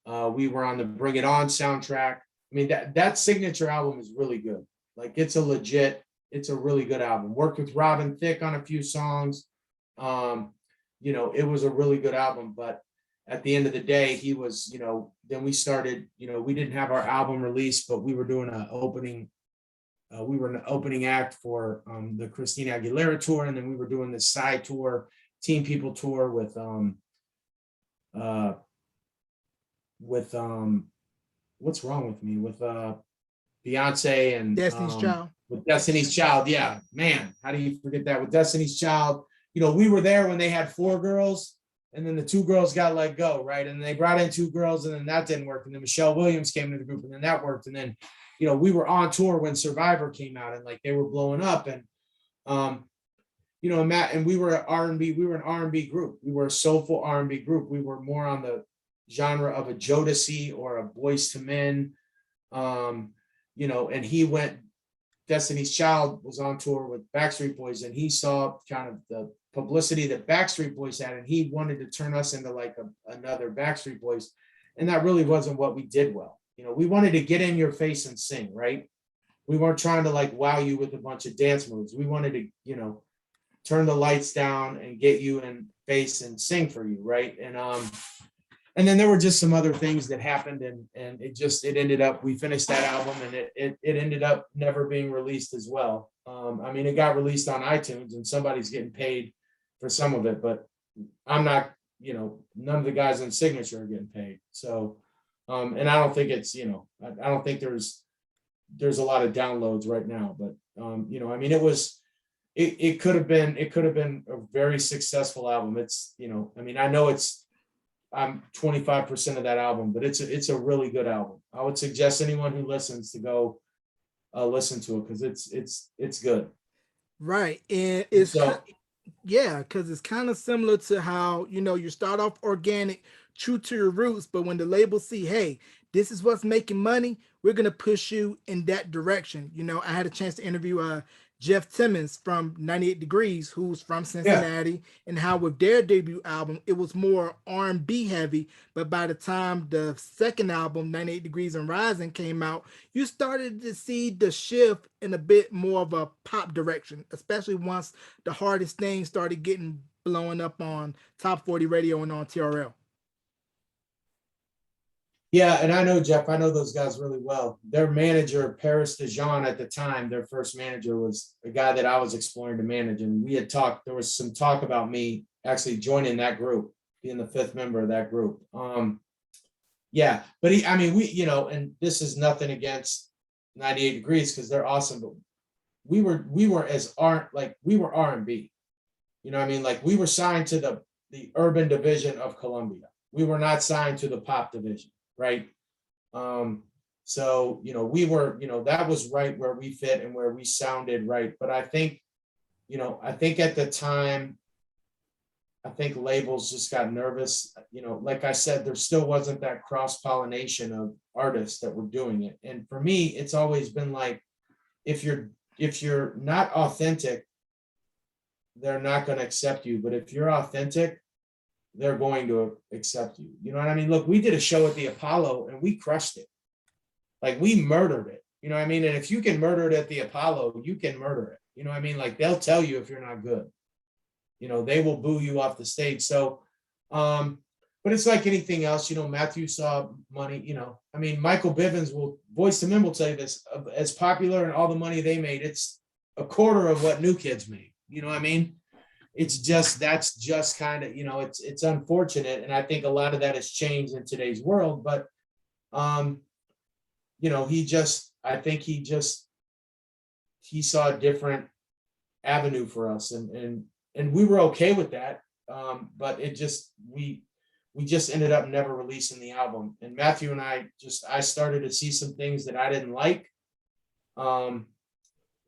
We were on the Bring It On soundtrack. I mean, that signature album is really good. Like, it's a really good album. Worked with Robin Thicke on a few songs. It was a really good album, but at the end of the day, he was, then we started, we didn't have our album released, but we were doing an opening act for the Christina Aguilera tour. And then we were doing this side tour, Teen People tour with what's wrong with me, with Beyonce and Destiny's Child. With Destiny's Child. Yeah, man, how do you forget that? With Destiny's Child, we were there when they had 4 girls, and then the 2 girls got let go, right? And they brought in 2 girls, and then that didn't work. And then Michelle Williams came into the group, and then that worked. And then, we were on tour when Survivor came out, and like, they were blowing up. And Matt, and we were an R&B group. We were a soulful R&B group. We were more on the genre of a Jodeci or a Boyz II Men. And he went, Destiny's Child was on tour with Backstreet Boys, and he saw kind of the publicity that Backstreet Boys had, and he wanted to turn us into like another Backstreet Boys. And that really wasn't what we did well. We wanted to get in your face and sing, right? We weren't trying to like wow you with a bunch of dance moves. We wanted to, turn the lights down and get you in face and sing for you, right? And then there were just some other things that happened, and it ended up, we finished that album, and it ended up never being released as well. It got released on iTunes, and somebody's getting paid for some of it, but I'm not, none of the guys in Signature are getting paid. So, and I don't think it's, I don't think there's a lot of downloads right now, but, it could have been a very successful album. It's, I know I'm 25% of that album, but it's a really good album. I would suggest anyone who listens to go listen to it, because it's good. Right. And it's because it's kind of similar to how, you start off organic, true to your roots, but when the labels see, hey, this is what's making money, we're going to push you in that direction. I had a chance to interview Jeff Timmons from 98 Degrees, who's from Cincinnati, and how with their debut album, it was more R&B heavy. But by the time the second album, 98 Degrees and Rising, came out, you started to see the shift in a bit more of a pop direction, especially once The Hardest Thing started getting blowing up on Top 40 Radio and on TRL. Yeah, and I know Jeff, I know those guys really well. Their manager, Paris DeJean, at the time, their first manager, was a guy that I was exploring to manage. And we had talked, there was some talk about me actually joining that group, being the 5th member of that group. Yeah, but and this is nothing against 98 Degrees, because they're awesome, but we were R&B. Like, we were signed to the urban division of Columbia. We were not signed to the pop division. Right. So, we were, that was right where we fit and where we sounded right. But I think, I think at the time, I think labels just got nervous. Like I said, there still wasn't that cross-pollination of artists that were doing it. And for me, it's always been like, if you're not authentic, they're not going to accept you. But if you're authentic, they're going to accept you. You know what I mean? Look, we did a show at the Apollo and we crushed it. Like, we murdered it. You know what I mean? And if you can murder it at the Apollo, you can murder it. You know what I mean? Like, they'll tell you if you're not good. They will boo you off the stage. So, but it's like anything else. Matthew saw money. I mean, Michael Bivins Boyz II Men will tell you this, as popular and all the money they made, it's a quarter of what New Kids made. You know what I mean? That's just kind of, it's unfortunate. And I think a lot of that has changed in today's world, but, I think he saw a different avenue for us, and we were okay with that. But we just ended up never releasing the album. And Matthew and I started to see some things that I didn't like. And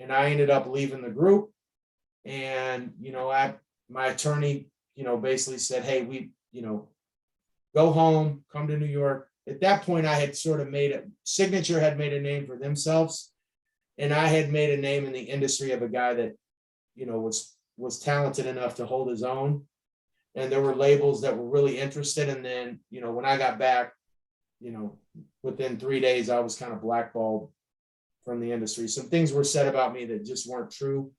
I ended up leaving the group. And, my attorney, basically said, hey, go home, come to New York. At that point, I had sort of Signature had made a name for themselves. And I had made a name in the industry of a guy that, was talented enough to hold his own. And there were labels that were really interested. And then, when I got back, within 3 days, I was kind of blackballed from the industry. Some things were said about me that just weren't true.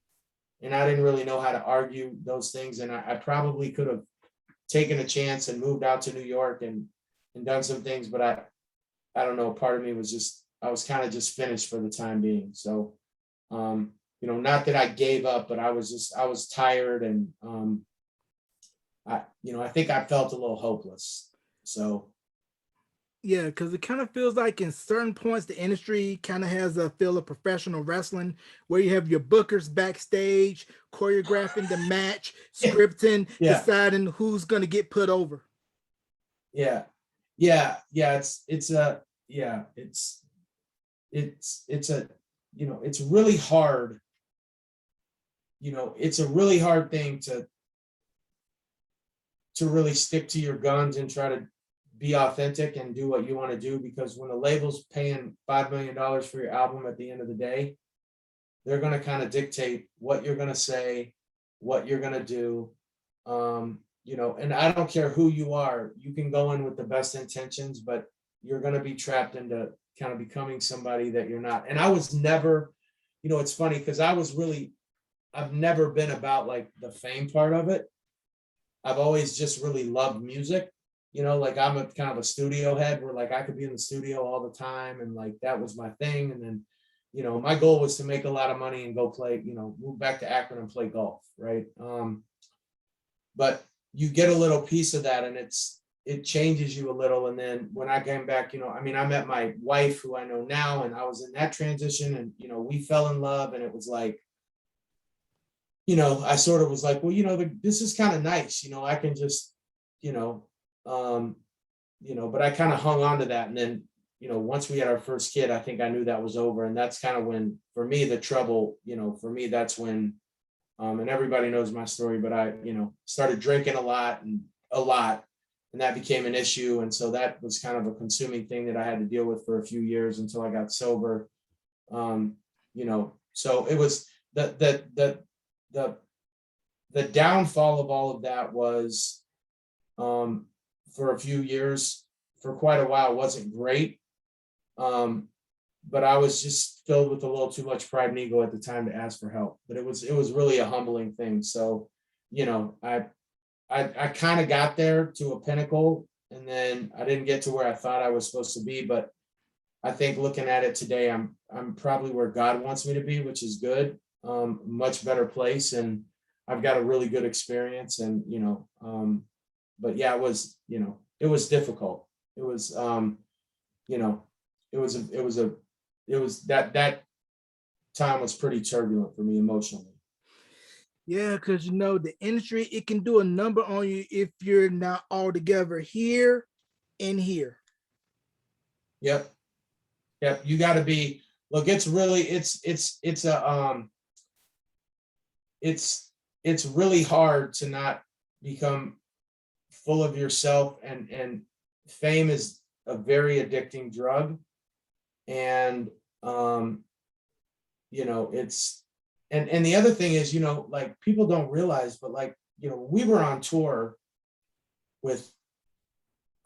And I didn't really know how to argue those things. And I probably could have taken a chance and moved out to New York and done some things, but I don't know. Part of me was I was kind of just finished for the time being. So, not that I gave up, but I was tired, and I think I felt a little hopeless. So. Yeah, because it kind of feels like in certain points, the industry kind of has a feel of professional wrestling where you have your bookers backstage, choreographing the match, scripting, deciding who's going to get put over. Yeah. It's really hard. It's a really hard thing to really stick to your guns and try to be authentic and do what you want to do, because when a label's paying $5 million for your album, at the end of the day, they're going to kind of dictate what you're going to say, what you're going to do. And I don't care who you are, you can go in with the best intentions, but you're going to be trapped into kind of becoming somebody that you're not. And I was never, it's funny because I've never been about like the fame part of it. I've always just really loved music. Like I'm a kind of a studio head where like I could be in the studio all the time, and like that was my thing. And then, my goal was to make a lot of money and go play, move back to Akron and play golf, right? But you get a little piece of that, and it changes you a little. And then when I came back, I met my wife, who I know now, and I was in that transition, and we fell in love, and it was like, I sort of was like, well, this is kind of nice, I can just, but I kind of hung on to that. And then, once we had our first kid, I think I knew that was over. And that's kind of when, for me, the trouble, for me, that's when, and everybody knows my story, but I, started drinking a lot, and that became an issue. And so that was kind of a consuming thing that I had to deal with for a few years until I got sober. So it was the downfall of all of that was, for a few years, for quite a while, wasn't great. But I was just filled with a little too much pride and ego at the time to ask for help. But it was really a humbling thing. So, I kind of got there to a pinnacle, and then I didn't get to where I thought I was supposed to be. But I think looking at it today, I'm probably where God wants me to be, which is good. Much better place, and I've got a really good experience. And but yeah, it was difficult. It was that time was pretty turbulent for me emotionally. Yeah, because the industry, it can do a number on you if you're not all together here and here. Yep. Yep. You got to be, look, it's really, it's really hard to not become full of yourself, and fame is a very addicting drug. And, it's, and the other thing is, like people don't realize, but like, we were on tour with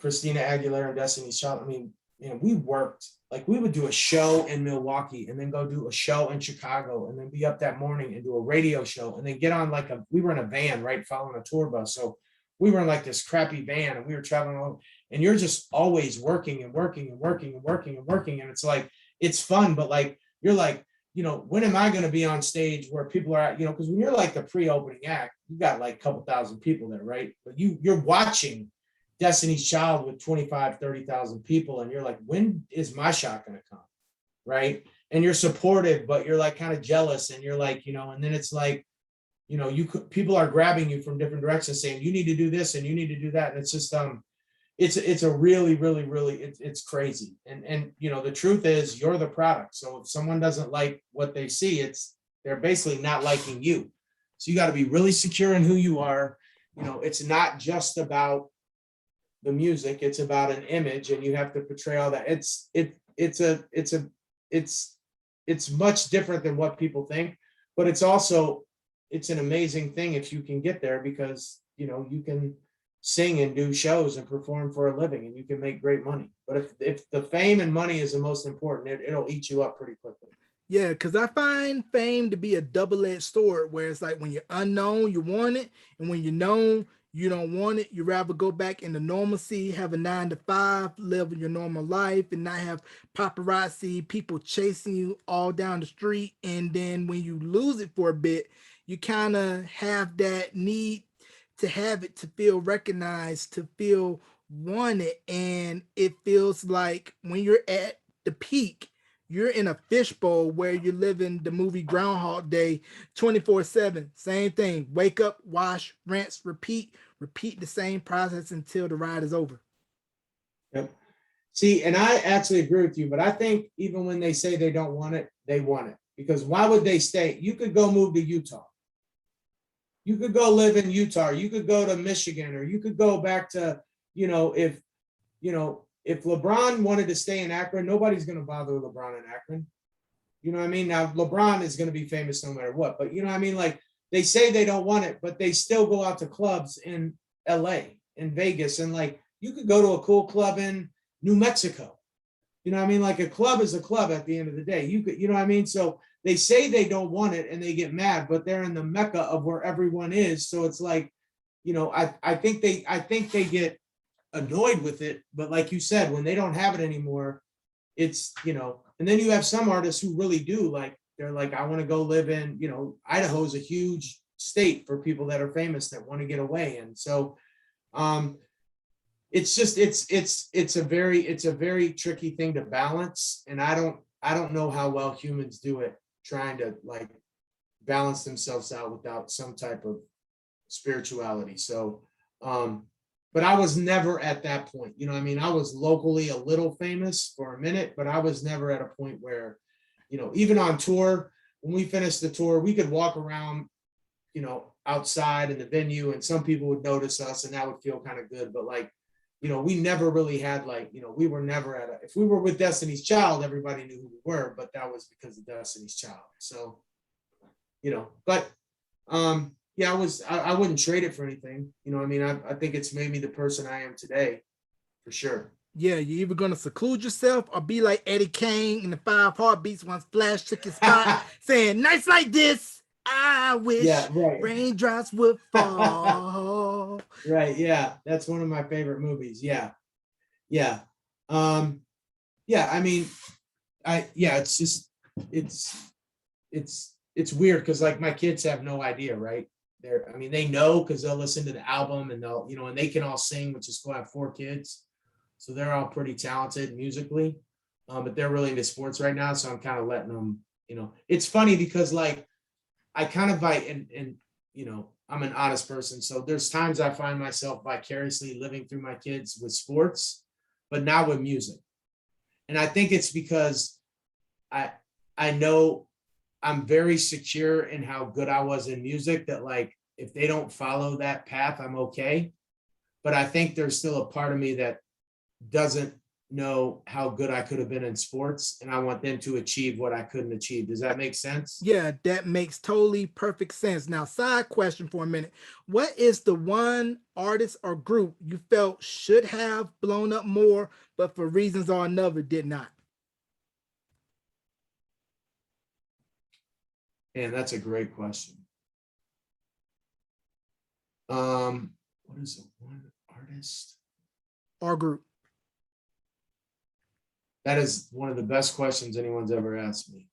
Christina Aguilera and Destiny's Child. I mean, we worked, like we would do a show in Milwaukee and then go do a show in Chicago and then be up that morning and do a radio show and then get on we were in a van, right, following a tour bus. So we were in like this crappy van and we were traveling along, and you're just always working and working and working and working and working. And it's like, it's fun, but like, you're like, when am I going to be on stage where people are at, because when you're like the pre-opening act, you got like a couple thousand people there, right? But you're watching Destiny's Child with 25, 30,000 people. And you're like, when is my shot going to come? Right. And you're supportive, but you're like kind of jealous. And you're like, and then it's like, people are grabbing you from different directions saying, you need to do this and you need to do that. And it's just, it's a really, really, really, it's crazy. And, the truth is you're the product. So if someone doesn't like what they see, they're basically not liking you. So you got to be really secure in who you are. It's not just about the music, it's about an image, and you have to portray all that. It's much different than what people think, but it's an amazing thing if you can get there, because you can sing and do shows and perform for a living and you can make great money. But if the fame and money is the most important, it'll eat you up pretty quickly. Yeah, because I find fame to be a double-edged sword, where it's like when you're unknown, you want it, and when you're known, you don't want it. You rather go back into normalcy, have a 9 to 5, live your normal life, and not have paparazzi, people chasing you all down the street. And then when you lose it for a bit, you kind of have that need to have it, to feel recognized, to feel wanted. And it feels like when you're at the peak, you're in a fishbowl where you're living the movie Groundhog Day 24/7. Same thing. Wake up, wash, rinse, repeat the same process until the ride is over. Yep. See, and I actually agree with you, but I think even when they say they don't want it, they want it. Because why would they stay? You could go move to Utah. You could go live in Utah. You could go to Michigan, or you could go back to, if LeBron wanted to stay in Akron, nobody's going to bother LeBron in Akron. You know what I mean? Now, LeBron is going to be famous no matter what, but you know what I mean? Like, they say they don't want it, but they still go out to clubs in LA, in Vegas. And like, you could go to a cool club in New Mexico. You know what I mean? Like, a club is a club at the end of the day. You know what I mean? So they say they don't want it and they get mad, but they're in the mecca of where everyone is. So it's like, I think they get annoyed with it, but like you said, when they don't have it anymore, it's, and then you have some artists who really do, like, they're like, I want to go live in, Idaho is a huge state for people that are famous that want to get away. And so it's just, it's a very tricky thing to balance. And I don't know how well humans do it, trying to like balance themselves out without some type of spirituality. So, but I was never at that point. I mean, I was locally a little famous for a minute, but I was never at a point where, even on tour, when we finished the tour, we could walk around, outside in the venue, and some people would notice us and that would feel kind of good. But like, we never really had like, we were never if we were with Destiny's Child, everybody knew who we were, but that was because of Destiny's Child. So, but, yeah, I wouldn't trade it for anything. I mean, I think it's made me the person I am today, for sure. Yeah, you're either gonna seclude yourself or be like Eddie Kane in the 5 Heartbeats once Flash took his spot, saying, "Nights like this, I wish Yeah, right. raindrops would fall." Right. Yeah, that's one of my favorite movies. Yeah, yeah, yeah. I mean, it's just it's weird because like my kids have no idea, right? They know because they'll listen to the album and they'll, and they can all sing, which is cool. I have 4 kids. So they're all pretty talented musically, but they're really into sports right now. So I'm kind of letting them, it's funny because like, I kind of and I'm an honest person. So there's times I find myself vicariously living through my kids with sports, but not with music. And I think it's because I know I'm very secure in how good I was in music, that like, if they don't follow that path, I'm okay. But I think there's still a part of me that doesn't know how good I could have been in sports, and I want them to achieve what I couldn't achieve. Does that make sense? Yeah, that makes totally perfect sense. Now, side question for a minute. What is the one artist or group you felt should have blown up more, but for reasons or another did not? And that's a great question. What is it? One artist? Or group? That is one of the best questions anyone's ever asked me.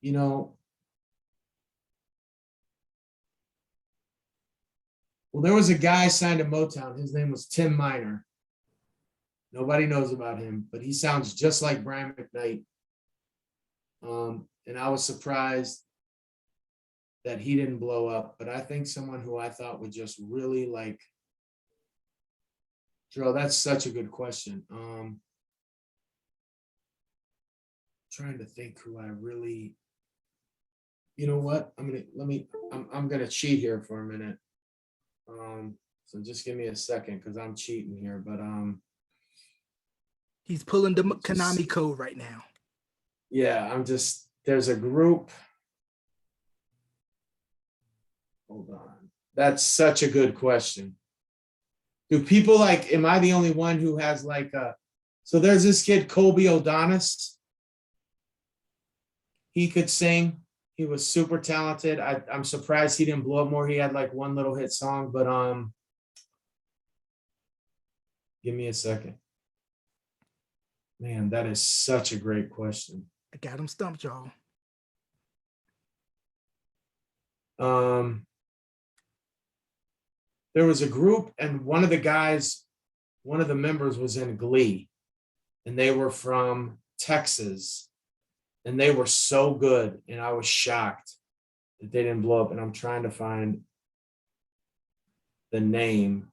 You know, well, there was a guy signed to Motown. His name was Tim Miner. Nobody knows about him, but he sounds just like Brian McKnight. And I was surprised that he didn't blow up, but I think someone who I thought would just really like, Joe, that's such a good question. Trying to think who I really, you know what? I'm gonna cheat here for a minute. So just give me a second because I'm cheating here, but He's pulling the just, Konami code right now. yeah, there's a group. Hold on. That's such a good question. Do people like, am I the only one who has like so there's this kid, Colby O'Donis. He could sing. He was super talented. I'm surprised he didn't blow up more. He had like one little hit song, but give me a second. Man, that is such a great question. I got him stumped, y'all. There was a group, and one of the members was in Glee, and they were from Texas, and they were so good, and I was shocked that they didn't blow up. And I'm trying to find the name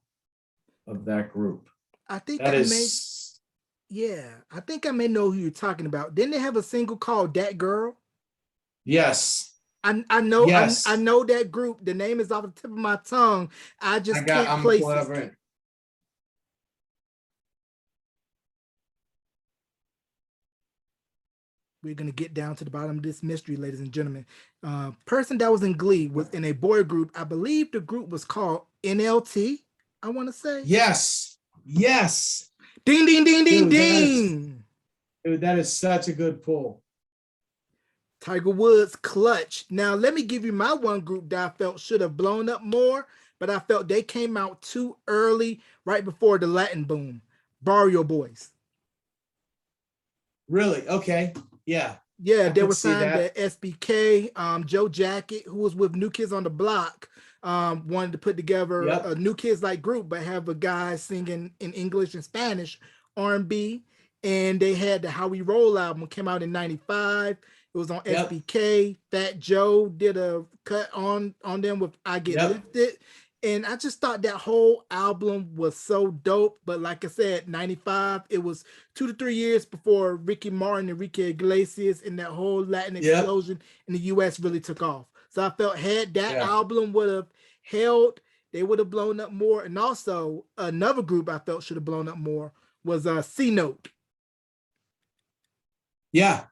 of that group. I think That I is, I think I may know who you're talking about. Didn't they have a single called That Girl? yes, I know yes. I know that group. The name is off the tip of my tongue. I just can't place it. We're gonna get down to the bottom of this mystery, ladies and gentlemen. Person that was in Glee was in a boy group. I believe the group was called NLT. I want to say. Yes, yes. Ding ding ding ding Dude, ding. Dude, that is such a good pull. Tiger Woods clutch. Now, let me give you my one group that I felt should have blown up more, but I felt they came out too early, right before the Latin boom. Barrio Boys. Really? Okay. Yeah. Yeah, I they could were see signed that. to SBK. Joe Jacket, who was with New Kids on the Block, wanted to put together Yep. a New Kids like group, but have a guy singing in English and Spanish R&B. And they had the How We Roll album, came out in '95. It was on Yep. SBK. Fat Joe did a cut on them with I Get Yep. Lifted. And I just thought that whole album was so dope. But like I said, '95, it was 2 to 3 years before Ricky Martin, Enrique Iglesias, and that whole Latin Yep. explosion in the US really took off. So I felt had that Yeah. album would have held, they would have blown up more. And also another group I felt should have blown up more was C Note. Yeah.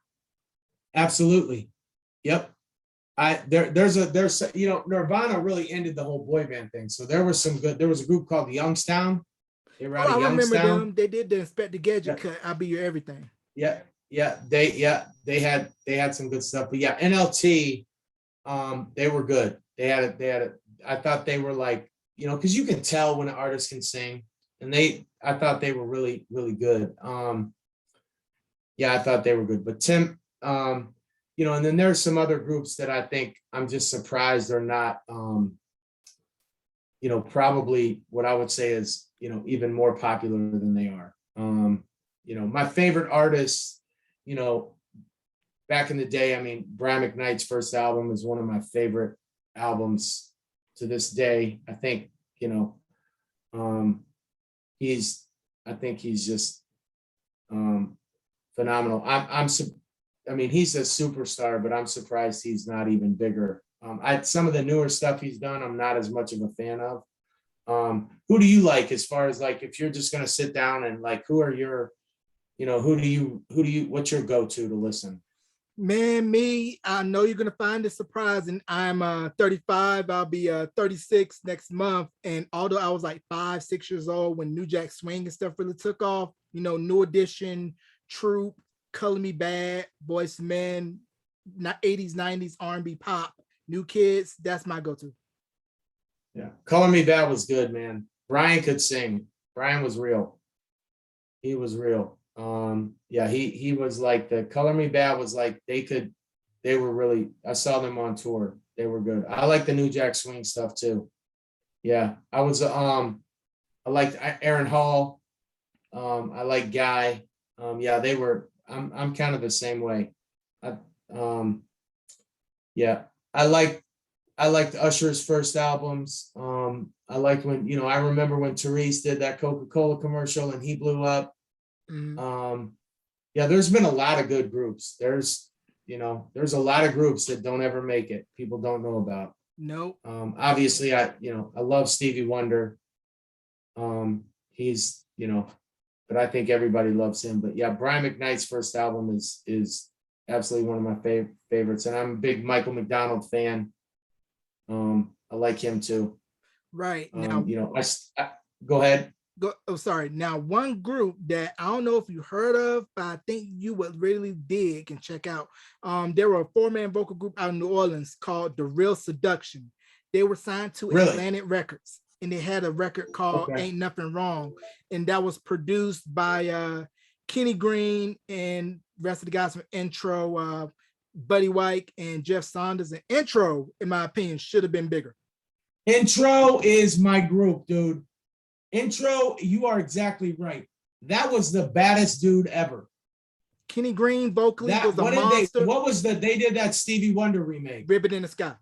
Absolutely. Yep. There's Nirvana really ended the whole boy band thing. So there was a group called Youngstown. They were out of I remember Youngstown. them. They did the Inspector Gadget cut. I'll Be Your Everything. Yeah. They had some good stuff. But yeah, NLT, they were good. I thought they were like, because you can tell when an artist can sing, and I thought they were really, really good. Yeah, I thought they were good. But Tim, and then there's some other groups that I think I'm just surprised they're not, probably what I would say is, even more popular than they are. My favorite artists, back in the day, I mean, Brian McKnight's first album is one of my favorite albums to this day. I think, I think he's just phenomenal. I mean, he's a superstar, but I'm surprised he's not even bigger. Some of the newer stuff he's done, I'm not as much of a fan of. Who do you like as far as like, if you're just going to sit down and like, who are your, what's your go-to to listen? Man, me, I know you're gonna find it surprising. I'm 35. I'll be 36 next month. And although I was like 5, 6 years old when New Jack Swing and stuff really took off, New Edition, Troop, Color Me Bad, Boyz II Men, not 80s, 90s R&B pop, New Kids. That's my go-to. Yeah, Color Me Bad was good, man. Brian could sing. Brian was real. He was real. Yeah, he was like, the Color Me Bad was like, they were really, I saw them on tour. They were good. I like the New Jack Swing stuff too. Yeah, I liked Aaron Hall. I like Guy. Yeah, they were, I'm kind of the same way. Yeah, I liked Usher's first albums. I liked when, I remember when Therese did that Coca-Cola commercial and he blew up. Mm-hmm. Yeah, there's been a lot of good groups. There's a lot of groups that don't ever make it. People don't know about. Nope. Obviously I love Stevie Wonder. He's, but I think everybody loves him. But yeah, Brian McKnight's first album is absolutely one of my favorites. And I'm a big Michael McDonald fan. I like him too. Right. Now, I go ahead. Sorry. Now, one group that I don't know if you heard of, but I think you would really dig and check out. There were a 4-man vocal group out in New Orleans called The Real Seduction. They were signed to Atlantic Records, and they had a record called Ain't Nothing Wrong. And that was produced by Kenny Green and the rest of the guys from Intro, Buddy White and Jeff Saunders. And Intro, in my opinion, should have been bigger. Intro is my group, dude. Intro, you are exactly right. That was the baddest dude ever. Kenny Green vocally was a monster. They did that Stevie Wonder remake. Ribbon in the Sky.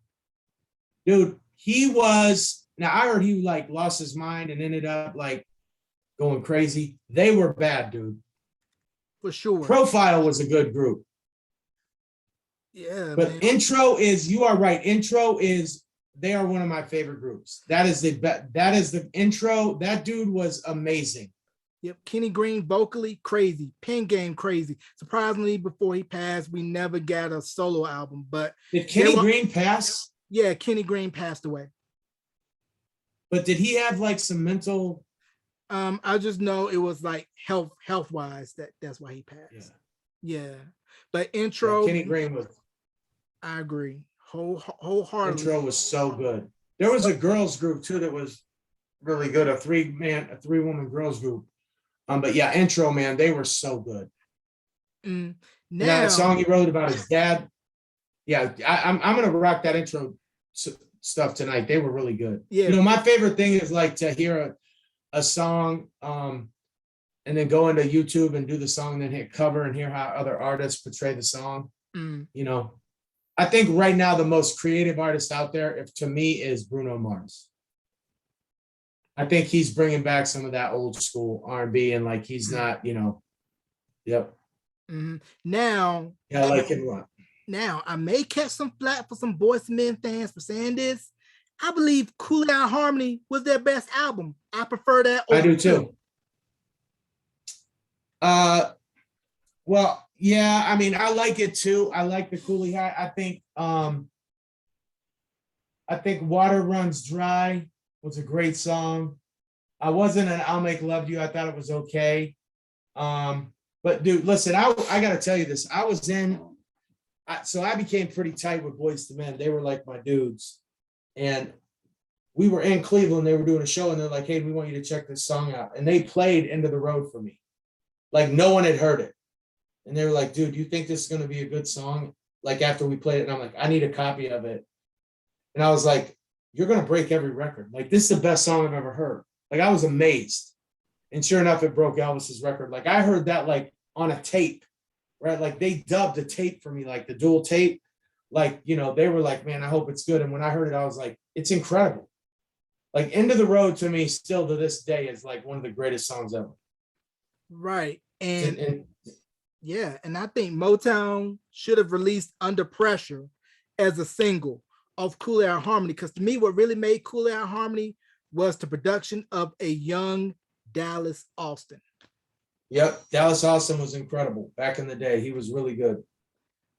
Dude, now I heard he like lost his mind and ended up like going crazy. They were bad, dude. For sure. Profile was a good group. Yeah. But man. Intro is, you are right. Intro is, they are one of my favorite groups. That is the Intro. That dude was amazing. Yep. Kenny Green vocally crazy, pen game crazy. Surprisingly, before he passed, we never got a solo album. But did Kenny Green pass? Yeah, Kenny Green passed away. But did he have like some mental? I just know it was like health wise that's why he passed. Yeah. But Intro. Kenny Green was. I agree. Wholeheartedly. Intro was so good. There was a girls group too that was really good, a 3-woman girls group. But yeah, Intro, man, they were so good. Now that song he wrote about his dad. Yeah, I'm gonna rock that Intro stuff tonight. They were really good. Yeah, my favorite thing is like to hear a song, and then go into YouTube and do the song, and then hit cover and hear how other artists portray the song. I think right now the most creative artist out there, to me, is Bruno Mars. I think he's bringing back some of that old school R&B, and like he's not, Yep. Mm-hmm. Now, yeah, I like him a lot. Now, I may catch some flack for some Boyz II Men fans for saying this. I believe Cool Down Harmony was their best album. I prefer that. I do too. Well, yeah, I mean, I like it too. I like the Coolie High. I think Water Runs Dry was a great song. I wasn't an I'll Make Love to You. I thought it was okay. But dude, listen, I got to tell you this. So I became pretty tight with Boyz II Men. They were like my dudes. And we were in Cleveland. They were doing a show and they're like, hey, we want you to check this song out. And they played End of the Road for me. Like no one had heard it. And they were like, dude, you think this is going to be a good song? Like after we played it, and I'm like, I need a copy of it. And I was like, you're going to break every record. Like this is the best song I've ever heard. Like I was amazed. And sure enough, it broke Elvis's record. Like I heard that like on a tape, right? Like they dubbed a tape for me, like the dual tape like, you know, they were like, man, I hope it's good. And when I heard it, I was like, it's incredible. Like End of the Road to me still to this day is like one of the greatest songs ever. Right. And Yeah, and I think Motown should have released Under Pressure as a single of Cool Air Harmony, because to me, what really made Cool Air Harmony was the production of a young Dallas Austin. yep, Dallas Austin was incredible back in the day. He was really good.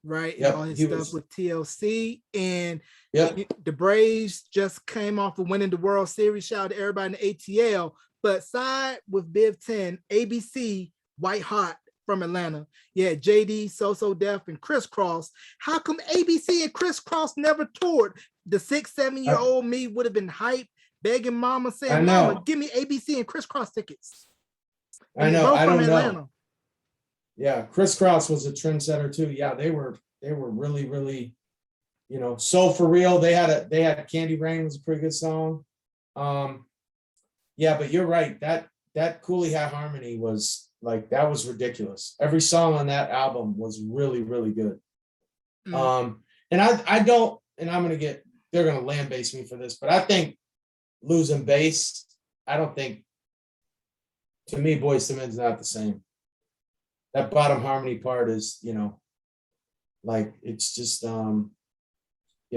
Right, and Yep, all his he stuff was. with TLC, and Yep. the Braves just came off of winning the World Series. Shout out to everybody in the ATL, but side with Biv 10, ABC, White Hot from Atlanta. Yeah, JD, So Def, and Criss Cross. How come ABC and Criss Cross never toured? The 6-7-year-old me would have been hyped, begging mama, saying, I Mama, know. give me ABC and Criss Cross tickets. I And they're know. both I from don't Atlanta. know. Yeah, Criss Cross was a trendsetter too. Yeah, they were really, really, you know, Soul for Real. They had Candy Rain was a pretty good song. Yeah, but you're right. That Cooley High Harmony was like, that was ridiculous. Every song on that album was really, really good. And I don't, and they're gonna land base me for this, but I think losing bass, I don't think, to me, Boyz II Men's not the same. That bottom harmony part is, you know, like it's just you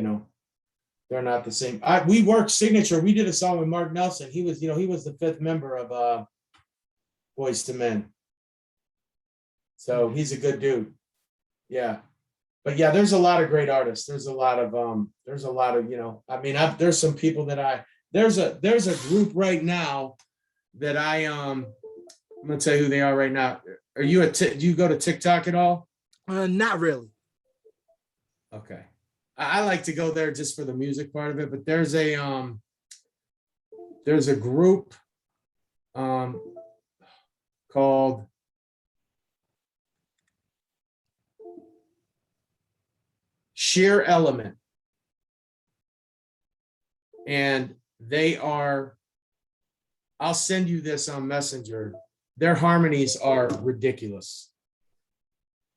know, they're not the same. We worked Signature. We did a song with Mark Nelson. He was, you know, he was the 5th member of Boyz II Men. So he's a good dude. Yeah. But yeah, there's a lot of great artists. There's a lot of, you know, I mean, there's some people that there's a group right now that I'm gonna tell you who they are right now. Are you do you go to TikTok at all? Not really. Okay. I like to go there just for the music part of it, but there's a group called Sheer Element. And I'll send you this on Messenger. Their harmonies are ridiculous.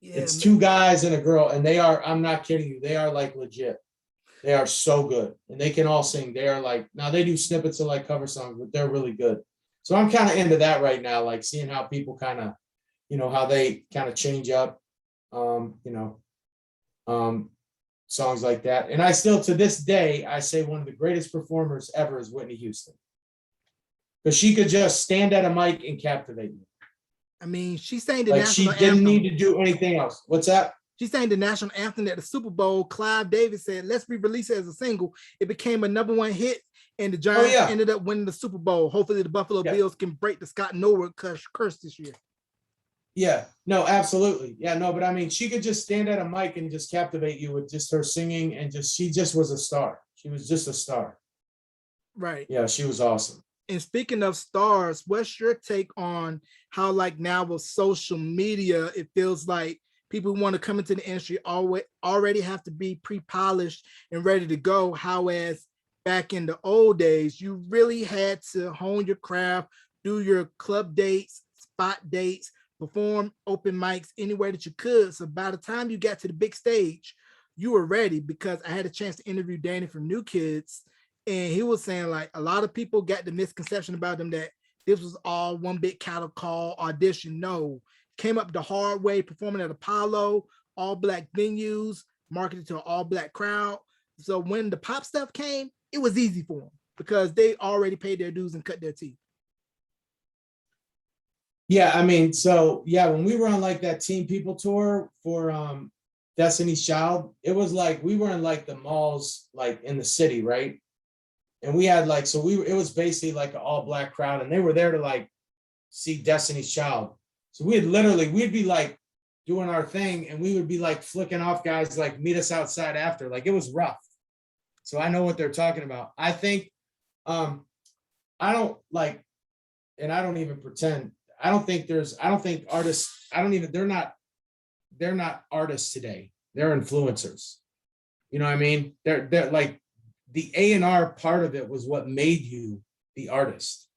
Yeah, it's 2 guys and a girl, and I'm not kidding you, they are like legit. They are so good, and they can all sing. They are like, now they do snippets of like cover songs, but they're really good. So I'm kind of into that right now, like seeing how people kind of, you know, how they kind of change up, you know, songs like that. And I still, to this day, I say one of the greatest performers ever is Whitney Houston, because she could just stand at a mic and captivate you. I mean, she sang the like national she didn't anthem. need to do anything else. What's that? She sang the national anthem at the Super Bowl. Clive Davis said, let's re-release it as a single. It became a #1 hit, and the Giants ended up winning the Super Bowl. Hopefully the Buffalo Bills can break the Scott Norwood curse this year. Yeah, no, absolutely. Yeah, no, but I mean, she could just stand at a mic and just captivate you with just her singing, and she just was a star. She was just a star. Right. Yeah, she was awesome. And speaking of stars, what's your take on how, like, now with social media, it feels like people who want to come into the industry already have to be pre-polished and ready to go. Howeas back in the old days, you really had to hone your craft, do your club dates, spot dates, perform open mics anywhere that you could. So by the time you got to the big stage, you were ready, because I had a chance to interview Danny from New Kids, and he was saying like a lot of people got the misconception about them that this was all one big cattle call audition. No, came up the hard way, performing at Apollo, all black venues, marketed to an all black crowd. So when the pop stuff came, it was easy for them because they already paid their dues and cut their teeth. Yeah, I mean, so yeah, when we were on like that Teen People tour for Destiny's Child, it was like we were in like the malls, like in the city, right? And we had like, so it was basically like an all black crowd, and they were there to like see Destiny's Child. So we'd be like doing our thing, and we would be like flicking off guys, like meet us outside after. Like it was rough. So I know what they're talking about. I think, I don't like, and I don't even pretend. I don't think artists, they're not artists today. They're influencers. You know what I mean? They're like, the A&R part of it was what made you the artist.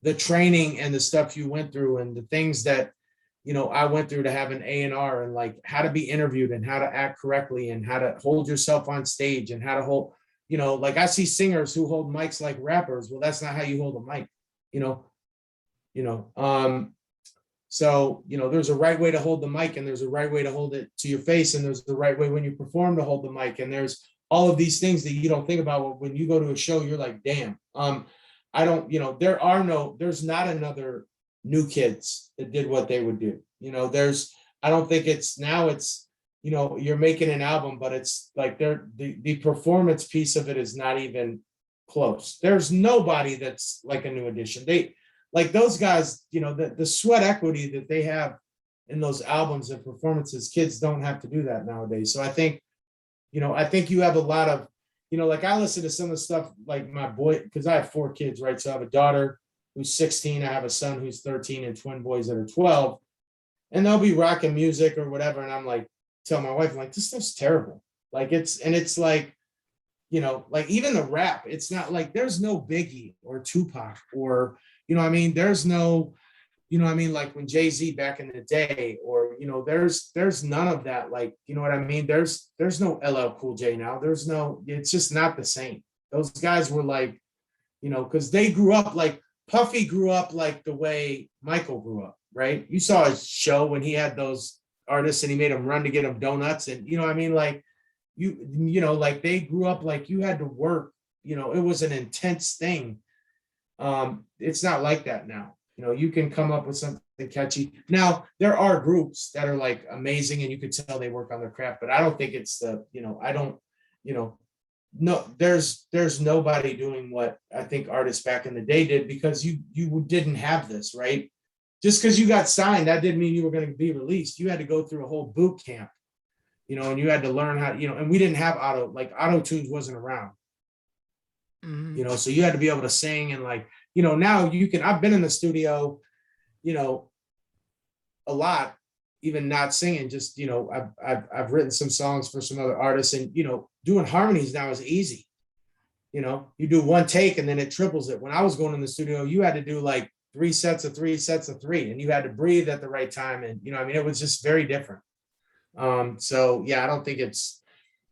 The training and the stuff you went through and the things that, I went through to have an A&R, and like how to be interviewed and how to act correctly and how to hold yourself on stage and how to hold, like I see singers who hold mics like rappers. Well, that's not how you hold a mic, you know, you know. So, there's a right way to hold the mic, and there's a right way to hold it to your face, and there's the right way when you perform to hold the mic, and there's all of these things that you don't think about when you go to a show. You're like, damn. I don't, there's not another New Kids that did what they would do. I don't think it's you're making an album, but it's like the performance piece of it is not even close. There's nobody that's like a New Edition. They like those guys, the sweat equity that they have in those albums and performances, kids don't have to do that nowadays. So I think you have a lot of, like I listen to some of the stuff like my boy, because I have 4 kids, right? So I have a daughter who's 16, I have a son who's 13, and twin boys that are 12, and they'll be rocking music or whatever. And I'm like, tell my wife, I'm like, this stuff's terrible. Like it's like, like even the rap, it's not like there's no Biggie or Tupac or, there's no, like when Jay-Z back in the day, or, there's none of that. Like, what I mean? There's no LL Cool J now. It's just not the same. Those guys were like, because they grew up like, Puffy grew up like the way Michael grew up, right? You saw his show when he had those artists and he made them run to get them donuts. And, like like they grew up like you had to work, it was an intense thing. It's not like that now. You can come up with something catchy. Now, there are groups that are like amazing and you could tell they work on their craft, but I don't think it's no, there's nobody doing what I think artists back in the day did, because you didn't have this, right? Just because you got signed, that didn't mean you were going to be released. You had to go through a whole boot camp, and you had to learn how, and we didn't have auto tunes wasn't around, so you had to be able to sing and like, now I've been in the studio, a lot, even not singing, just, I've written some songs for some other artists, and, doing harmonies now is easy. You do one take and then it triples it. When I was going in the studio, you had to do like 3 sets of 3 sets of 3, and you had to breathe at the right time. And, it was just very different. So yeah, I don't think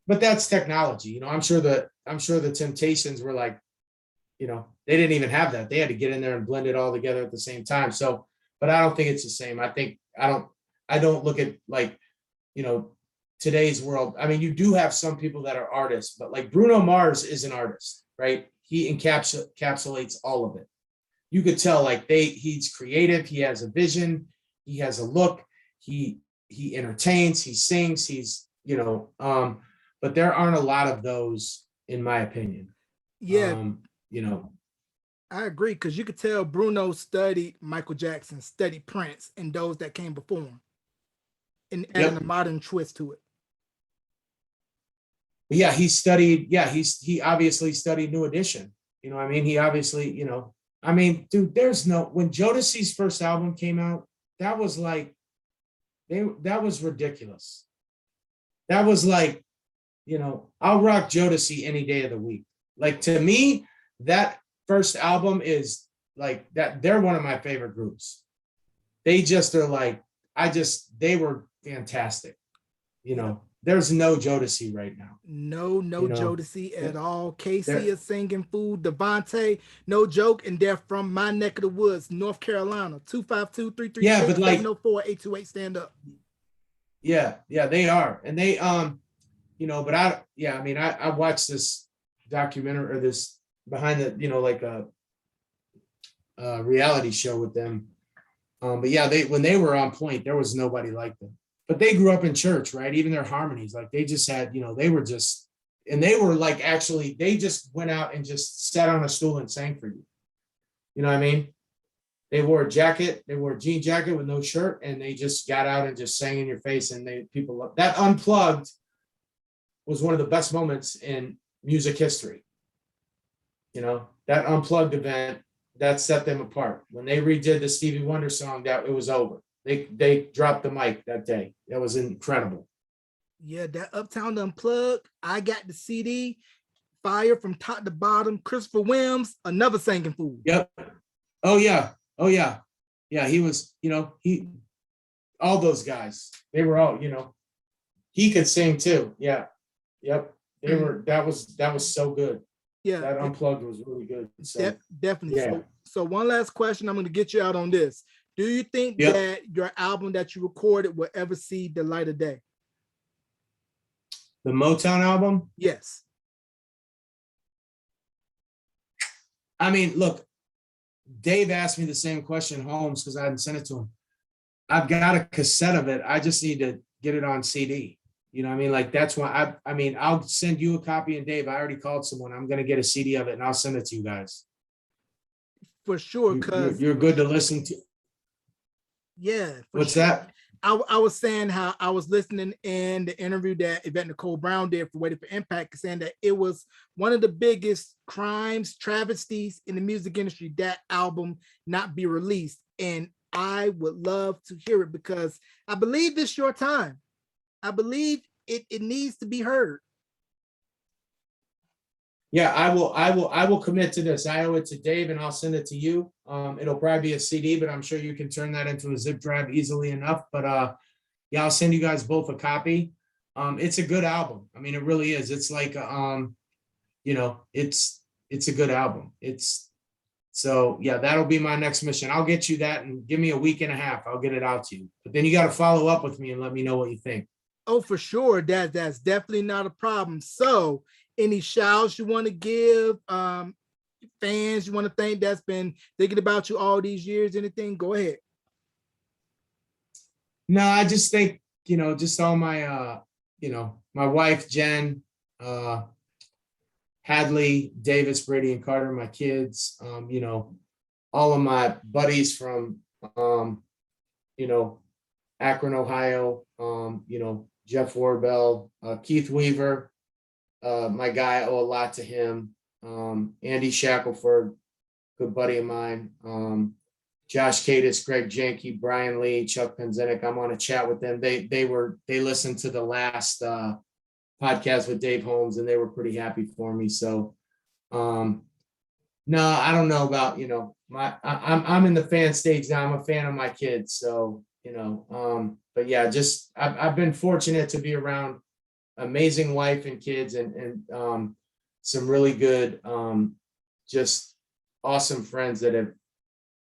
but that's technology. I'm sure the Temptations were like, they didn't even have that. They had to get in there and blend it all together at the same time. So, but I don't think it's the same. I don't look at like, today's world. I mean, you do have some people that are artists, but like Bruno Mars is an artist, right? He encapsulates all of it. You could tell like he's creative. He has a vision. He has a look. He entertains, he sings, but there aren't a lot of those in my opinion. Yeah. I agree, because you could tell Bruno studied Michael Jackson, studied Prince, and those that came before him, and adding a modern twist to it. Yeah, he obviously studied New Edition. He obviously, dude, when Jodeci's first album came out, that was like, that was ridiculous. That was like, I'll rock Jodeci any day of the week. Like, to me, that first album is like that. They're one of my favorite groups. They just are like, they were fantastic. There's no Jodeci right now. No Jodeci at all. Casey is singing Fool, Devontae, no joke, and they're from my neck of the woods, North Carolina. 252-336-704-828. Stand up. Yeah, they are, and they but I watched this documentary or this behind the like a reality show with them. But yeah, when they were on point, there was nobody like them. But they grew up in church, right? Even their harmonies, like they just had, they were just, and they were like, actually, they just went out and just sat on a stool and sang for you. You know what I mean? They wore a jacket, they wore a jean jacket with no shirt, and they just got out and just sang in your face. And people loved that. Unplugged was one of the best moments in music history. That Unplugged event, that set them apart. When they redid the Stevie Wonder song, that it was over. They dropped the mic that day. That was incredible. Yeah, that Uptown Unplugged. I got the CD, fire from top to bottom. Christopher Williams, another singing fool. Yep. Oh yeah. Yeah. He was. all those guys. They were all, he could sing too. Yeah. Yep. They were, that was so good. Yeah. That Unplugged was really good. So definitely. yeah. So one last question. I'm going to get you out on this. Do you think Yep. that your album that you recorded will ever see the light of day? The Motown album? Yes. I mean, look, Dave asked me the same question, Holmes, because I hadn't sent it to him. I've got a cassette of it. I just need to get it on CD. You know what I mean? Like, that's why I mean, I'll send you a copy, and Dave, I already called someone. I'm going to get a CD of it and I'll send it to you guys. For sure. Because you're good to listen to. Yeah. What's sure. that? I was saying how I was listening in the interview that Yvette Nicole Brown did for Waiting for Impact, saying that it was one of the biggest crimes, travesties in the music industry, that album not be released. And I would love to hear it because I believe it's your time. I believe it needs to be heard. Yeah, I will commit to this. I owe it to Dave and I'll send it to you. It'll probably be a CD, but I'm sure you can turn that into a zip drive easily enough. But yeah, I'll send you guys both a copy. It's a good album. I mean, it really is. It's like it's a good album. So yeah, that'll be my next mission. I'll get you that and give me a week and a half. I'll get it out to you. But then you got to follow up with me and let me know what you think. Oh, for sure. That's definitely not a problem. So any shouts you want to give, fans you want to thank that's been thinking about you all these years, anything, go ahead. No, I just think, just all my, my wife, Jen, Hadley, Davis, Brady, and Carter, my kids, all of my buddies from, Akron, Ohio, Jeff Warbell, Keith Weaver, my guy, I owe a lot to him. Andy Shackelford, good buddy of mine. Josh Cadis, Greg Jenke, Brian Lee, Chuck Penzenik. I'm on a chat with them. They listened to the last podcast with Dave Holmes and they were pretty happy for me. So no, I don't know about, I'm in the fan stage now. I'm a fan of my kids. So, but yeah, just I've been fortunate to be around amazing wife and kids and some really good, just awesome friends that have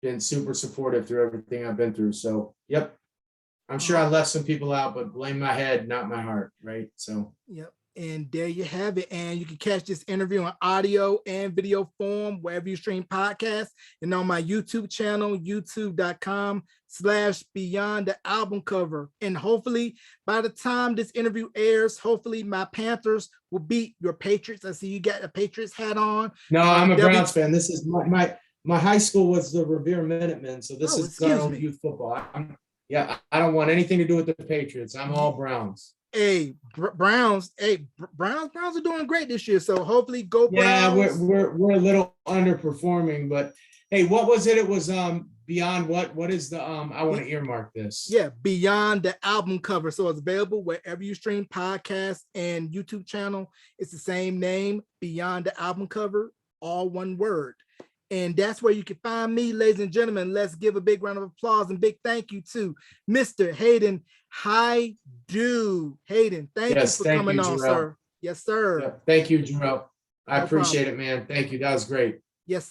been super supportive through everything I've been through. So, yep. I'm sure I left some people out, but blame my head, not my heart. Right. So, yep. And there you have it. And you can catch this interview on audio and video form, wherever you stream podcasts, and on my YouTube channel, youtube.com/Beyond the Album Cover. And hopefully by the time this interview airs, hopefully my Panthers will beat your Patriots. I see you got a Patriots hat on. No, I'm a Browns fan. This is my high school was the Revere Minutemen. So this is our own youth football. I don't want anything to do with the Patriots. I'm all Browns. Hey, Browns are doing great this year. So hopefully go Browns. Yeah, we're a little underperforming, but hey, what was it? It was Beyond what is the I want to earmark this. Yeah, Beyond the Album Cover. So it's available wherever you stream podcasts and YouTube channel. It's the same name, Beyond the Album Cover, all one word. And that's where you can find me, ladies and gentlemen. Let's give a big round of applause and big thank you to Mr. Hayden Hajdu. Hayden, thank you for coming on, sir. Yes, sir. Yeah, thank you, Jarrell. I appreciate it, man. Thank you. That was great. Yes, sir.